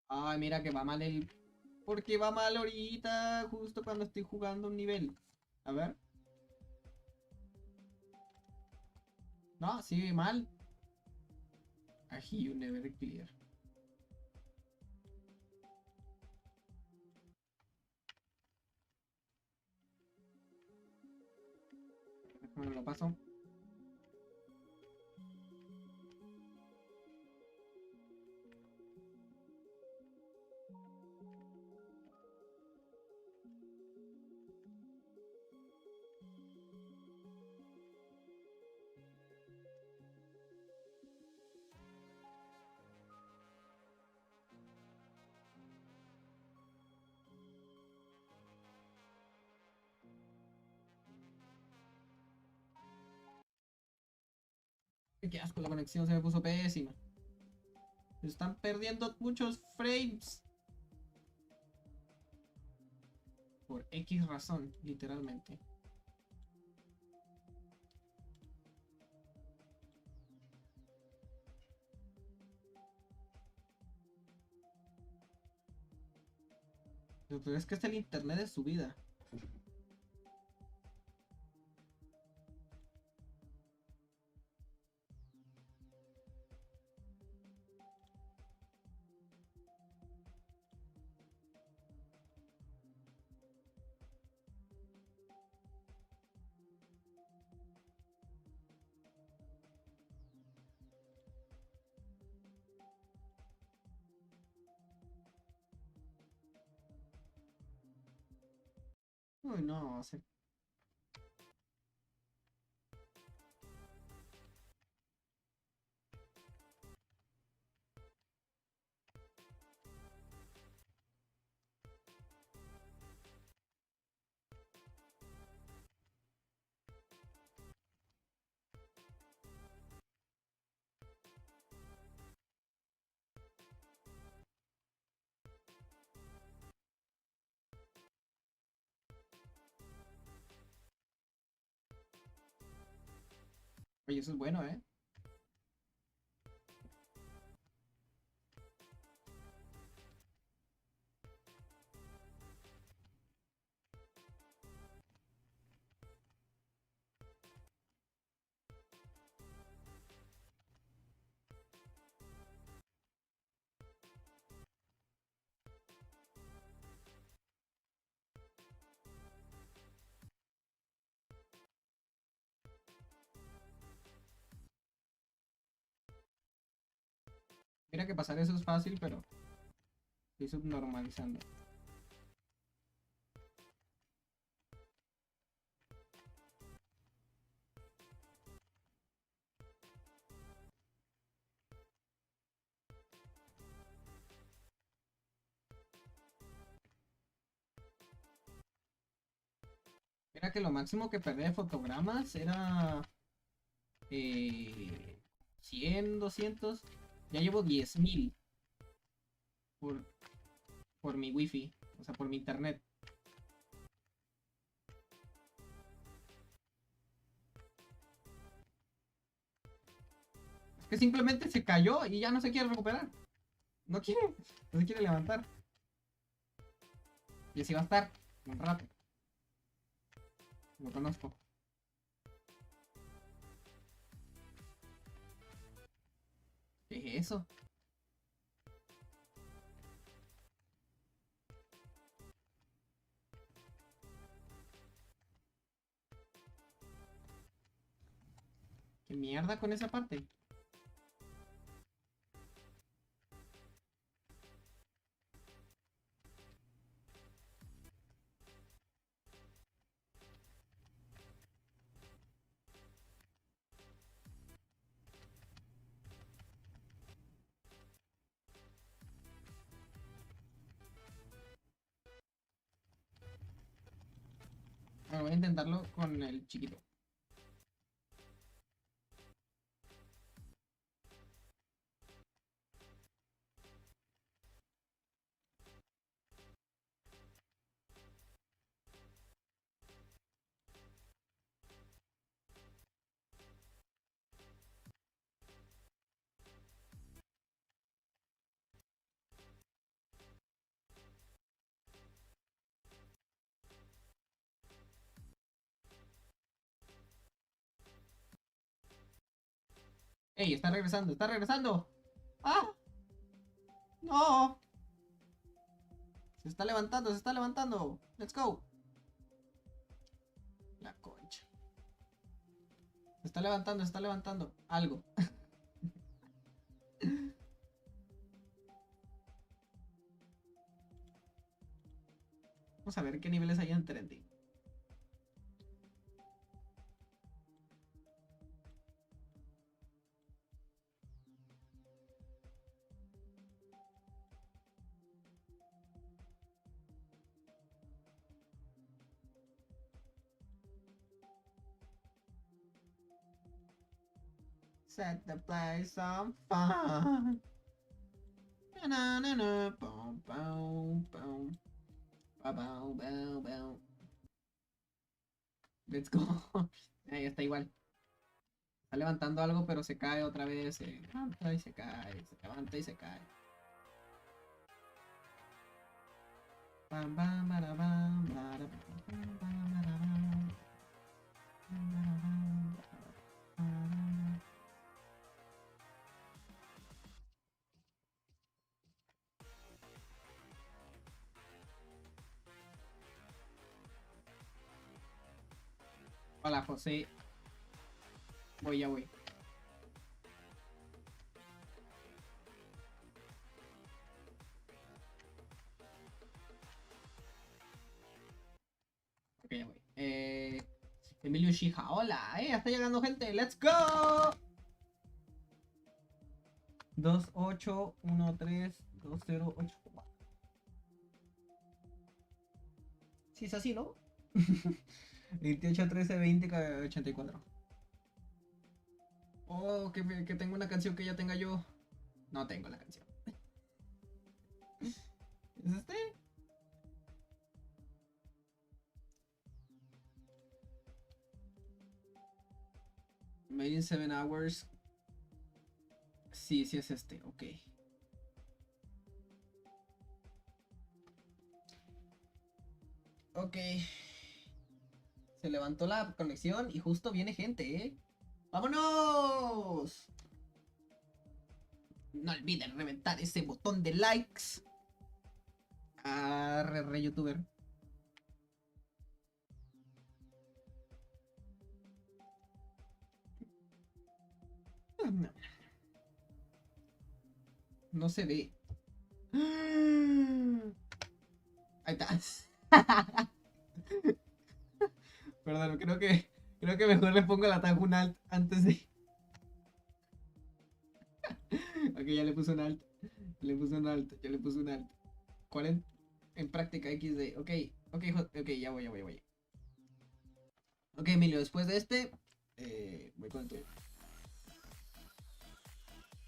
Ay, mira que va mal el... ¿Por qué va mal ahorita? Justo cuando estoy jugando un nivel. A ver. No, sigue mal. Ají, you never clear. Bueno, lo paso. Qué asco, la conexión se me puso pésima. Se están perdiendo muchos frames. Por X razón, literalmente. Lo peor es que es el internet de su vida. Uy, no, oye, eso es bueno, ¿eh? Mira que pasar eso es fácil, pero estoy subnormalizando. Mira que lo máximo que perdí de fotogramas era 100, 200. Ya llevo 10.000 por, por mi wifi, o sea, por mi internet. Es que simplemente se cayó y ya no se quiere recuperar. No quiere, no se quiere levantar. Y así va a estar un rato. Lo conozco. ¿Qué es eso? ¿Qué mierda con esa parte? Bueno, voy a intentarlo con el chiquito. ¡Ey! Está regresando, está regresando. ¡Ah! ¡No! Se está levantando, se está levantando. Let's go. La concha. Se está levantando, se está levantando. Algo. Vamos a ver qué niveles hay en trending. Set the place on fire. Na, na, na, boom, boom, boom. Ba, bow, bow, bow. Let's go. Ahí está igual. Está levantando algo, pero se cae otra vez. Se levanta y se cae. Se levanta y se cae. Bam, bam, bara, bam, bara, bam, bam, bara, bam. Bam, bara, bam, bara, bam. Hola, José. Voy, ya voy. Ok, ya voy. Emilio Shija, hola, está llegando gente, let's go. 2813208. Si es así, ¿no? 28 13 20 84. Oh, que tengo una canción que ya tenga yo. No tengo la canción. ¿Es este? Made in 7 hours. Sí, sí es este, ok. Ok. Se levantó la conexión y justo viene gente, ¿eh? ¡Vámonos! No olviden reventar ese botón de likes. Arre, re youtuber. No se ve. Ahí está. Perdón, creo que mejor le pongo el ataque un alt antes de. Ok, ya le puse un alt. Le puse un alt. Ya le puse un alt. 40 en práctica XD. Ok, ok, ya voy. Ok, Emilio, después de este, voy con el tuyo.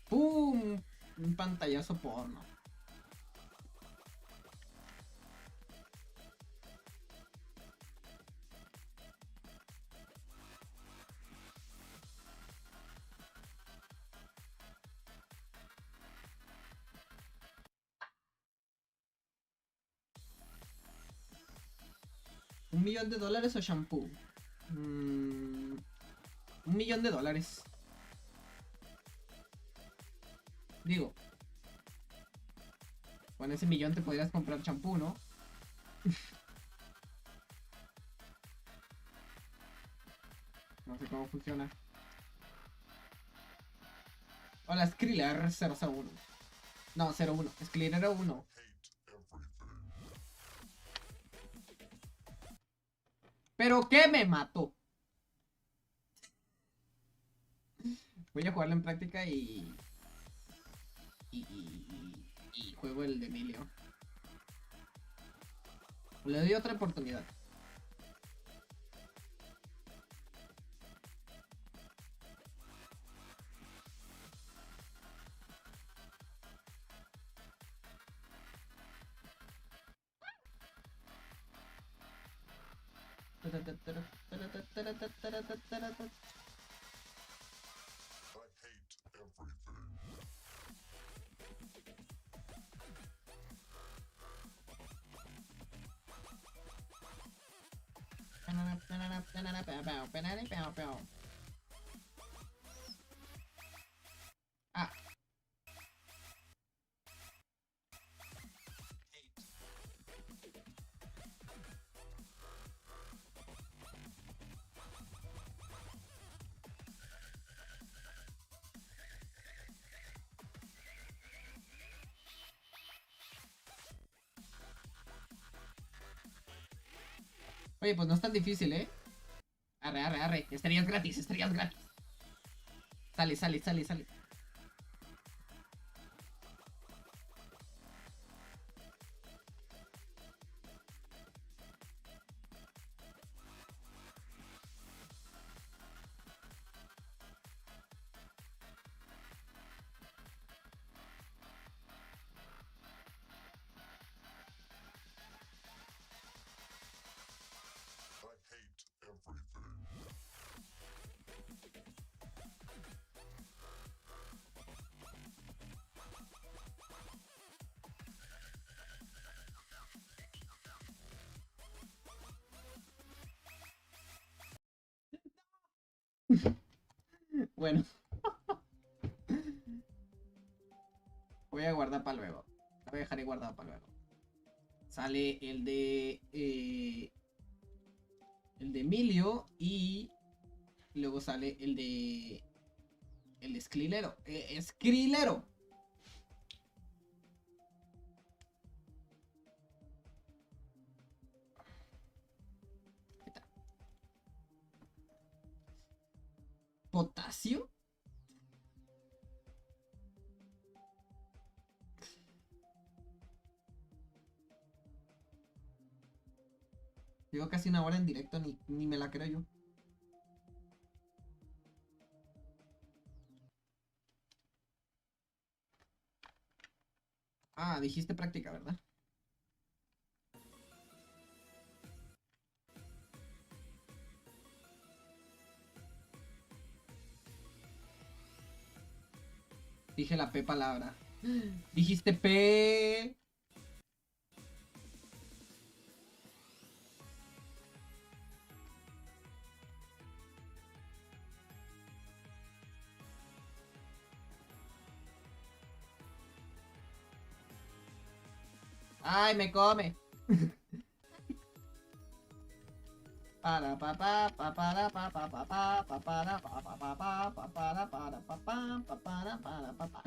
¡Pum! Un pantallazo porno. $1,000,000 o shampoo. $1,000,000. Digo, con ese millón te podrías comprar champú, ¿no? No sé cómo funciona. Hola, Skriller 001. No, 01. Skriller 1. ¿Pero qué me mató? Voy a jugarlo en práctica y juego el de Emilio. Le doy otra oportunidad. Ah. Oye, pues no es tan difícil, ¿eh? Arre. Estrellas gratis. Sale. Bueno. Voy a guardar para luego. Lo voy a dejar ahí guardado para luego. Sale el de Emilio y luego sale el de Escrilero. Escrilero. ¿Potasio? Llevo casi una hora en directo, ni me la creo yo. Ah, dijiste práctica, ¿verdad? Dije la P palabra. Dijiste P. Ay, me come. Para pa pa pa para pa pa pa pa pa para pa pa pa pa pa para pa pa para pa pa.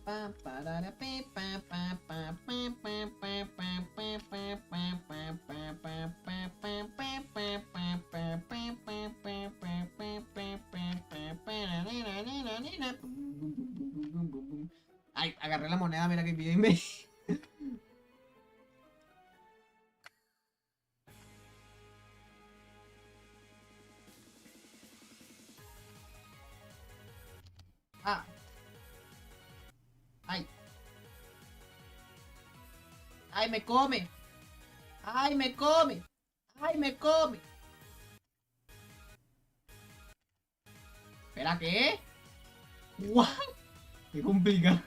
Pa para pe pa pa pa pa pa pa pa pa pa pa pa pa pa pa pa. Ay, agarré la moneda, mira que bien me. Ah. Ay. Ay, me come. Ay, me come. Ay, me come. ¿Espera qué? ¡Guau! Qué complicado.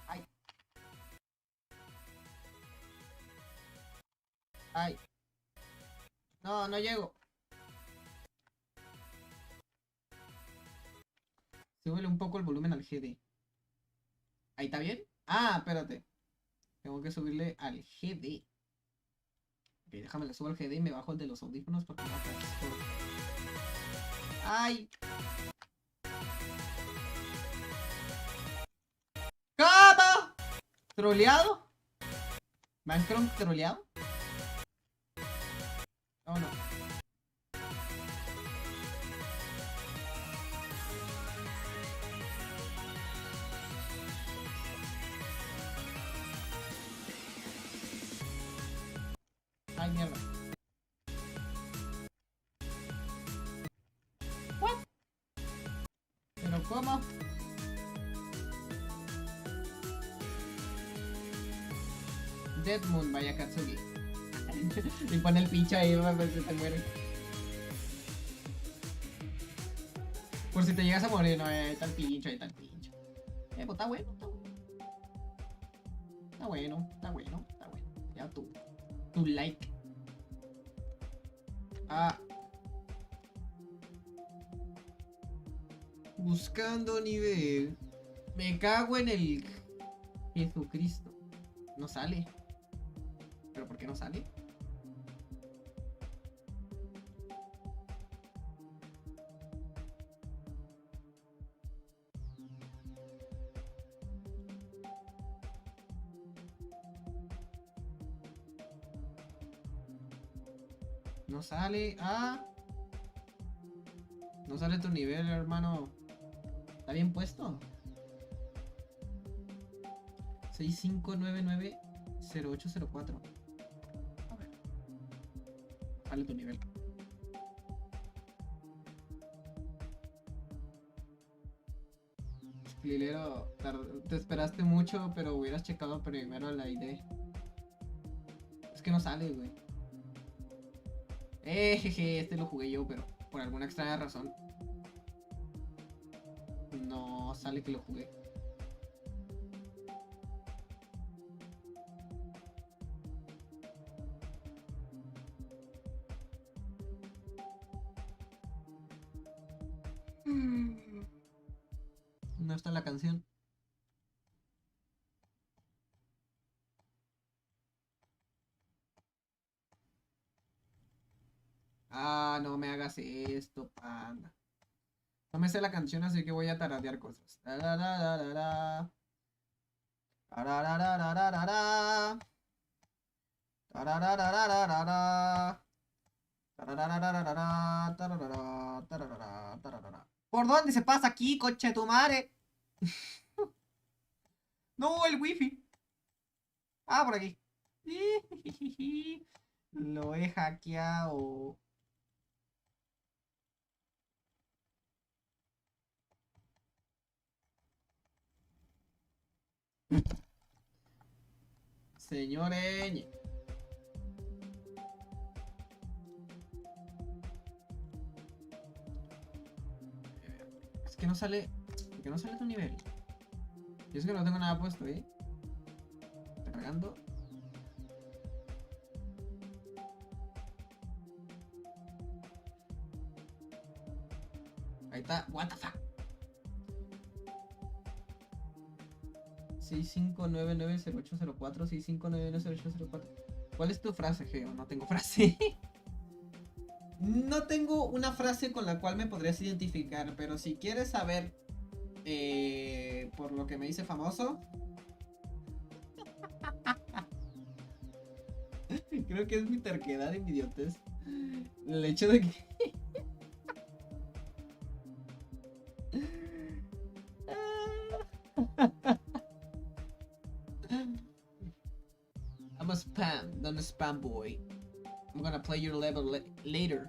Ay. Ay. No, no llego. Súbele un poco el volumen al GD. ¿Ahí está bien? Ah, espérate. Tengo que subirle al GD. Ok, déjame le subo al GD y me bajo el de los audífonos porque no acá. ¡Ay! ¿Cómo? ¿Troleado? ¿Minecraft troleado? Oh, no. Ay, mierda. ¿What? ¿Pero cómo? Dead Moon, vaya Katsugi. Y pone el pincho ahí, se te muere. Por si te llegas a morir, no, ahí está el pincho, ahí está el pincho. Pues está bueno, está bueno. Está bueno, está bueno, está bueno. Ya tu like. Ah. Buscando nivel. Me cago en el Jesucristo. No sale. ¿Pero por qué no sale? No sale. Ah. No sale tu nivel, hermano. ¿Está bien puesto? 65990804. A ver. Sale tu nivel. Lilero, te esperaste mucho, pero hubieras checado primero la ID. Es que no sale, güey. Jeje, este lo jugué yo, pero por alguna extraña razón no sale que lo jugué. No está la canción. Ah, no me hagas esto, panda. No me sé la canción, así que voy a tararear cosas. Tararararara. Tarararararara. Tarararararara. Tarararararara. Tararara, tararara, tararara. ¿Por dónde se pasa aquí, coche de tu madre? No, el wifi. Ah, por aquí. Lo he hackeado. Señores. Es que no sale. ¿Por qué no sale tu nivel? Yo es que no tengo nada puesto, ¿eh? Está cargando. Ahí está. What the fuck. 65990804. 65990804. ¿Cuál es tu frase, Geo? No tengo frase. No tengo una frase con la cual me podrías identificar, pero si quieres saber por lo que me hice famoso, creo que es mi terquedad y mi idiotez. El hecho de que... I'm a spam, not a spam boy. I'm gonna play your level later.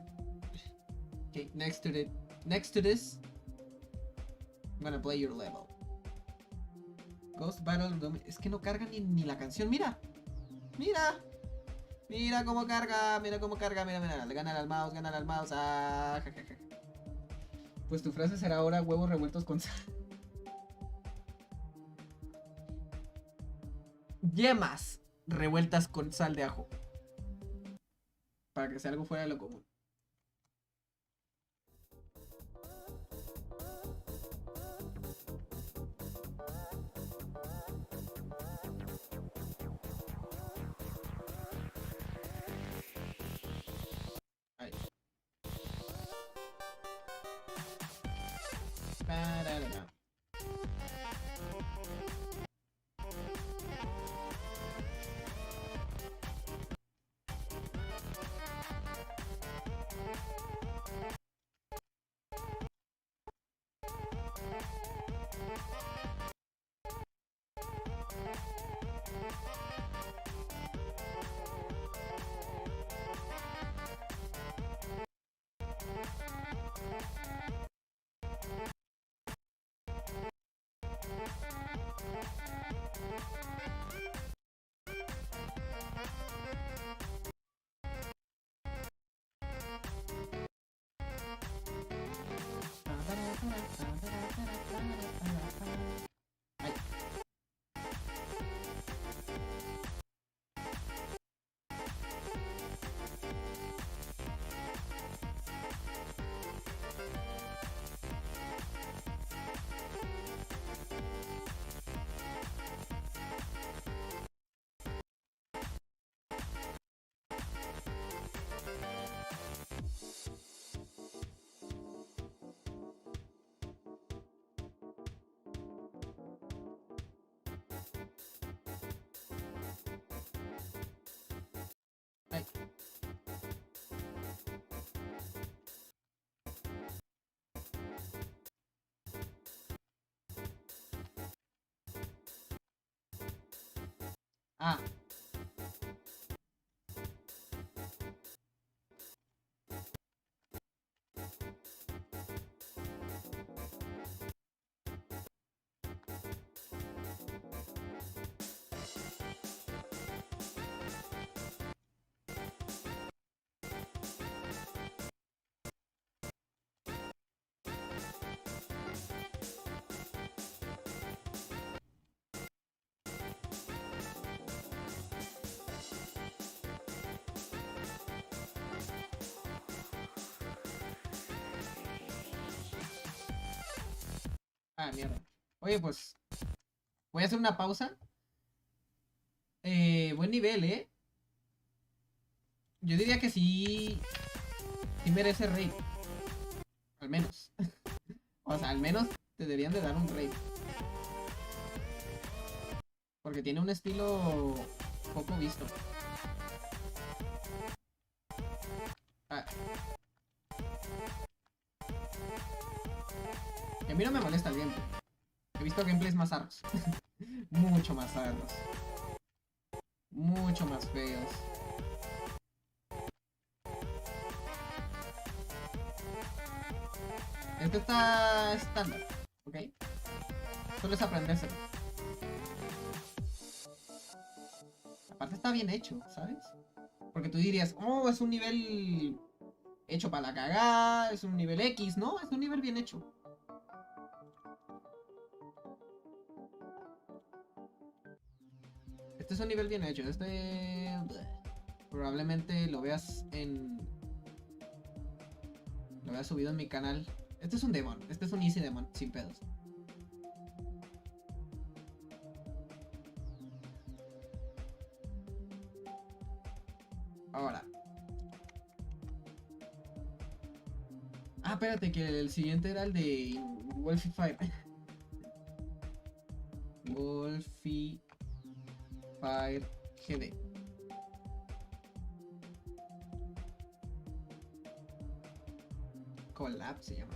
Okay, next to this, I'm gonna play your level. Ghost Battle. Es que no carga ni la canción. Mira, mira, mira cómo carga, mira cómo carga, mira, mira. Le gana al mouse, gana al mouse. Ah, ja, ja, ja. Pues tu frase será ahora huevos revueltos con sal. Yemas revueltas con sal de ajo. Para que sea algo fuera de lo común. Ahí. Pararara. Ay. Ay. Ah. Ah, mierda. Oye, pues voy a hacer una pausa. Buen nivel, ¿eh? Yo diría que sí, sí merece raid. Al menos. O sea, al menos te deberían de dar un raid. Porque tiene un estilo poco visto. Ah. Y a mí no me molesta el gameplay. He visto gameplays más arros. Mucho más arros. Mucho más feos. Esto está estándar, ¿ok? Solo es aprendérselo. Aparte está bien hecho, ¿sabes? Porque tú dirías, oh, es un nivel hecho para la cagada, es un nivel X, ¿no? Es un nivel bien hecho. Este es un nivel bien hecho. Este probablemente lo veas en... Lo veas subido en mi canal. Este es un demon. Este es un easy demon, sin pedos. Ahora. Ah, espérate, que el siguiente era el de Wolfie Fire. Wolfie Fire GD. Collab se llama.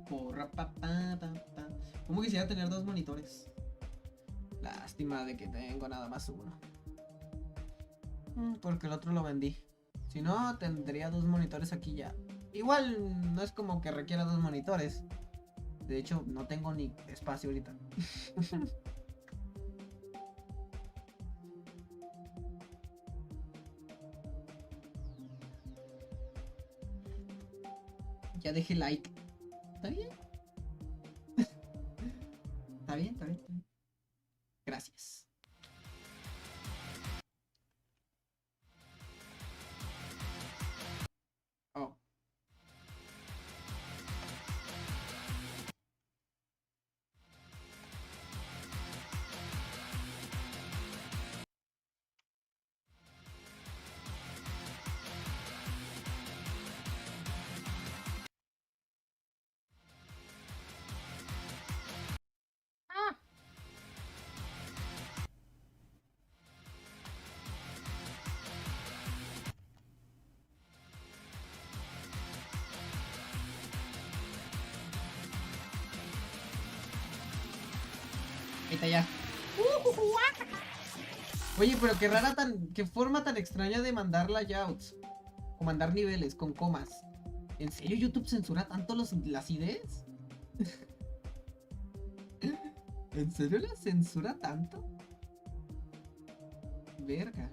Porra, pa, pa, pa, pa. ¿Cómo quisiera tener dos monitores? Lástima de que tengo nada más uno. Porque el otro lo vendí. Si no, tendría dos monitores aquí ya. Igual no es como que requiera dos monitores. De hecho, no tengo ni espacio ahorita. Ya dejé like. ¿Está bien? ¿Está bien? ¿Está bien? ¿Está bien? Gracias. Oh. Ahí está ya. Oye, pero qué rara qué forma tan extraña de mandar layouts. O mandar niveles con comas. ¿En serio YouTube censura tanto las IDs? ¿En serio la censura tanto? Verga.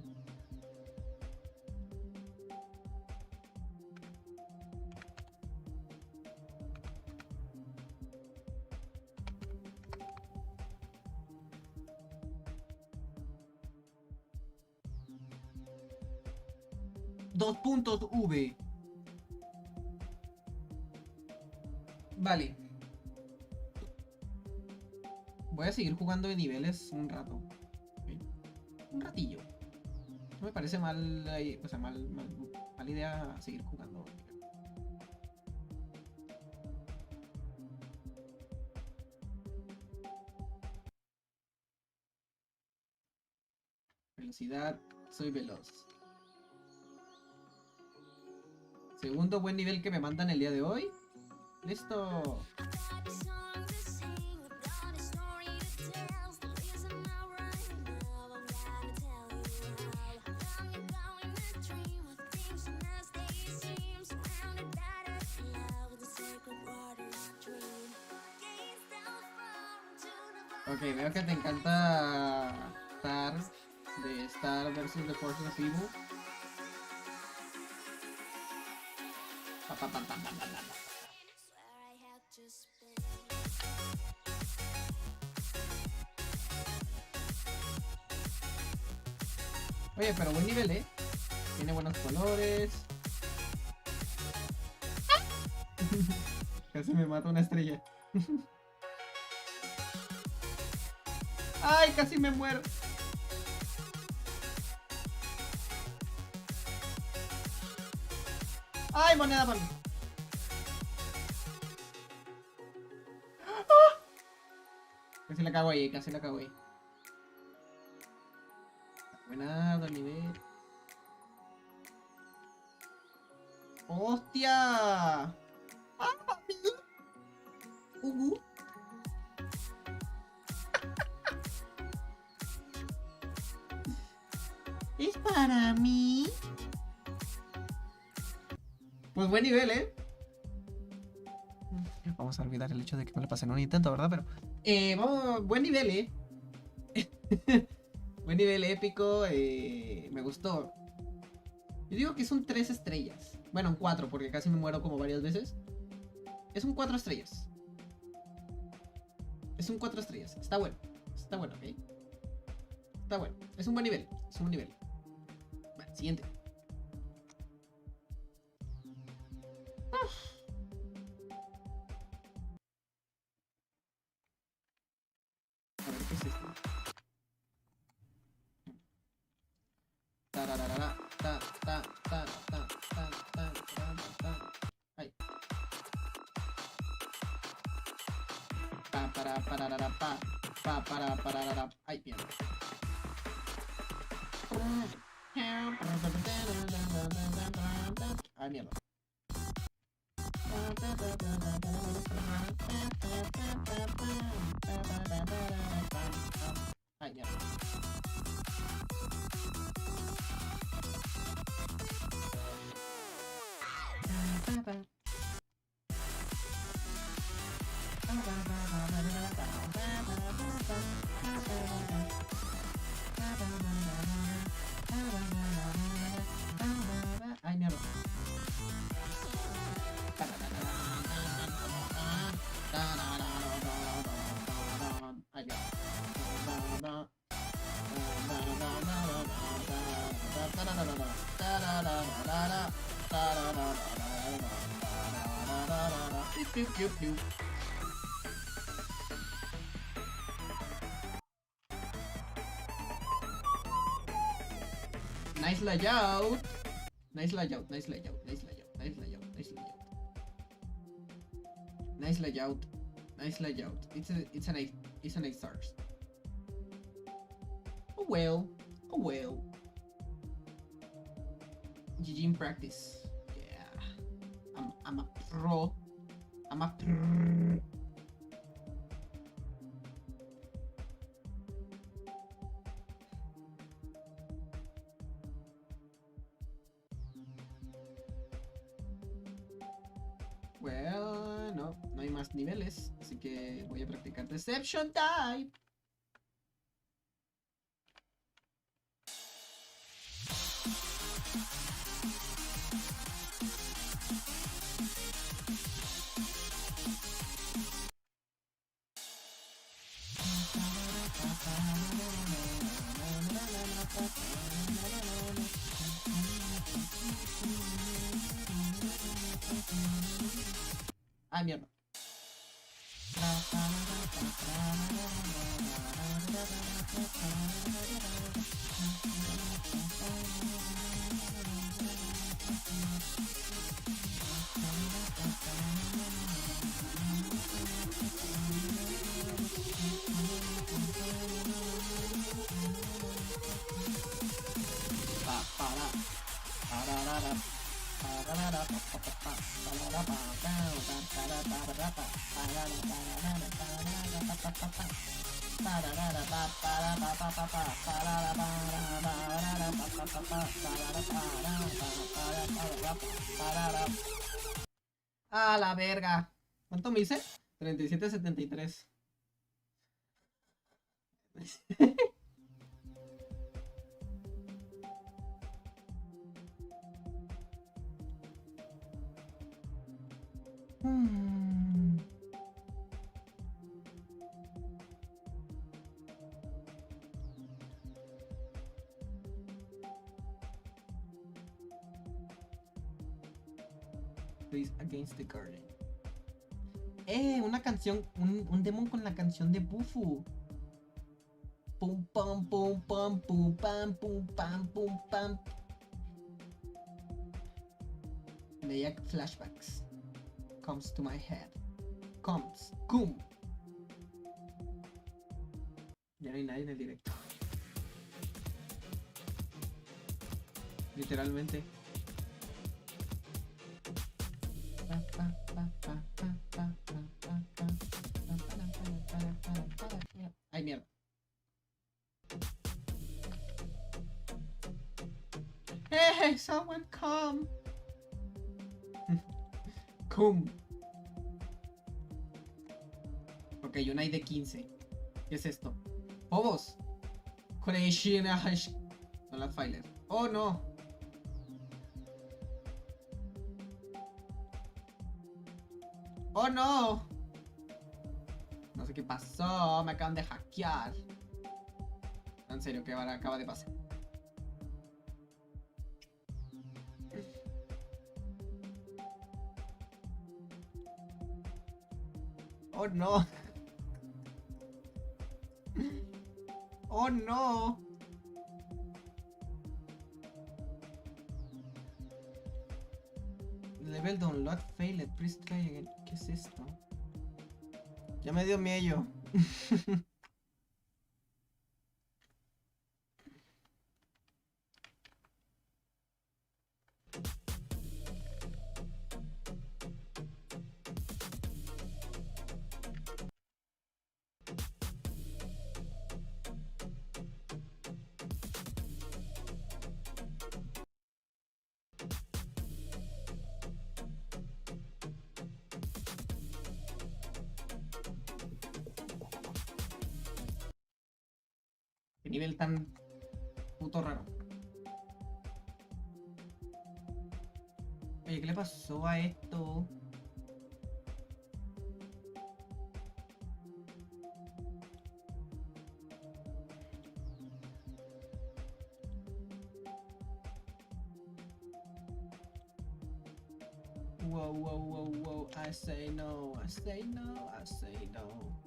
Dos puntos V. Vale. Voy a seguir jugando de niveles un rato. ¿Okay? Un ratillo. No me parece mal, o sea, mala idea seguir jugando. Velocidad, soy veloz. Segundo buen nivel que me mandan el día de hoy. Listo. Ok, veo que te encanta Star versus The Force of Evil. Pa, pa, pa, pa, pa, pa, pa. Oye, pero buen nivel, ¿eh? Tiene buenos colores. Casi me mata una estrella. ¡Ay, casi me muero! ¡Ay, moneda para mí! ¡Ah! Casi la cago ahí, casi la cago ahí. Buenado el nivel. ¡Hostia! ¡Ah, papi! ¿Es para mí? Pues buen nivel, ¿eh? Vamos a olvidar el hecho de que me lo pasé en un intento, ¿verdad? Pero... vamos, buen nivel, ¿eh? Buen nivel épico, me gustó. Yo digo que son 3 estrellas. Bueno, un 4, porque casi me muero como varias veces. Es un 4 estrellas. Es un 4 estrellas. Está bueno, ¿ok? Está bueno. Es un buen nivel. Es un buen nivel. Vale, siguiente. A ver, ¿qué es esto? Tararara, ta, ta, ta, ta, ta, ta, ta. Ay. Pa, para, pa. Ay, bien. Ay, mierda. Ay, mierda. Ay, mierda. Ay, mierda. Nice layout. Nice layout, nice layout, nice layout, nice layout, nice layout. Nice layout, nice layout. It's an 8 stars. Oh well, oh well. GG in practice. Yeah, I'm a pro. I'm a pro. Well, no hay más niveles, así que voy a practicar Deception Type. Ay, mierda. A la verga. ¿Cuánto me hice? 37.73. Race Against the Garden. Una canción, un demo con la canción de Bufu. Pum pam pum pam pum pam pum pam pum pam. Leía flashbacks. Comes to my head. Comes. Cum. Ya no hay nadie en el directo. Literalmente. Ay, mierda. Hey, someone come. Come. Ok, una hay de 15. ¿Qué es esto? ¡Obos! No las filer. ¡Oh, no! ¡Oh, no! No sé qué pasó. Me acaban de hackear. En serio, ¿qué acaba de pasar? ¡Oh, no! ¡Oh, no! Level download failed. Please try again. ¿Qué es esto? Ya me dio miedo. Qué nivel tan puto raro. Oye, ¿qué le pasó a esto? Whoa, whoa, whoa, whoa. I say no, I say no, I say no.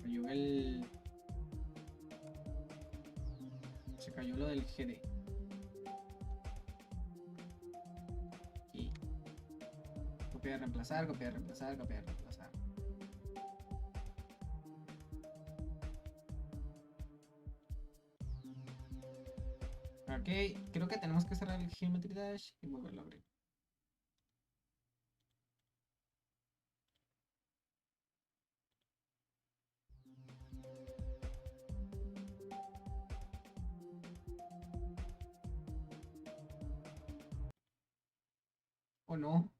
Cayó el... Se cayó lo del GD. Aquí. Copiar, reemplazar, copiar, reemplazar, copiar, reemplazar. Ok, creo que tenemos que cerrar el Geometry Dash y volverlo a abrir. ¿O no?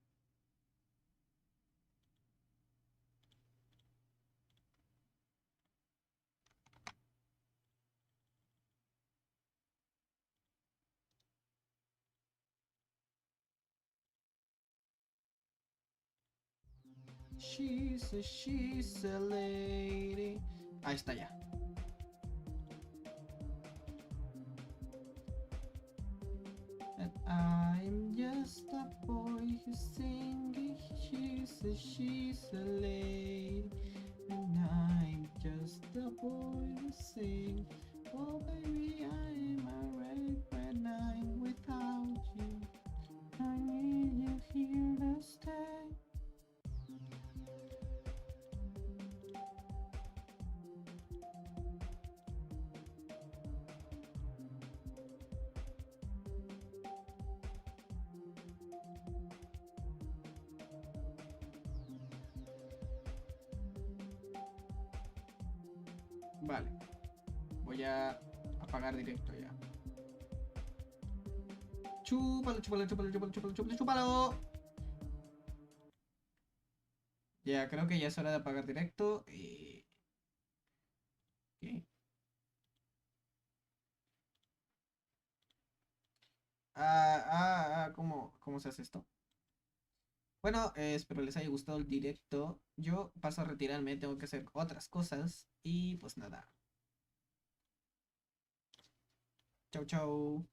She's a lady. Ahí está ya. And I'm just just a boy who's singing. She's a lady. And I'm just a boy who sings. Oh baby, I'm a red when I'm without you. I need you here to stay. Vale. Voy a apagar directo ya. Chúpalo, chúpalo, chúpalo, chúpalo, chúpalo, chúpalo, chúpalo. Ya, creo que ya es hora de apagar directo. ¿Qué? ¿Cómo se hace esto? Bueno, espero les haya gustado el directo. Yo paso a retirarme, tengo que hacer otras cosas. Y pues nada. Chau, chau.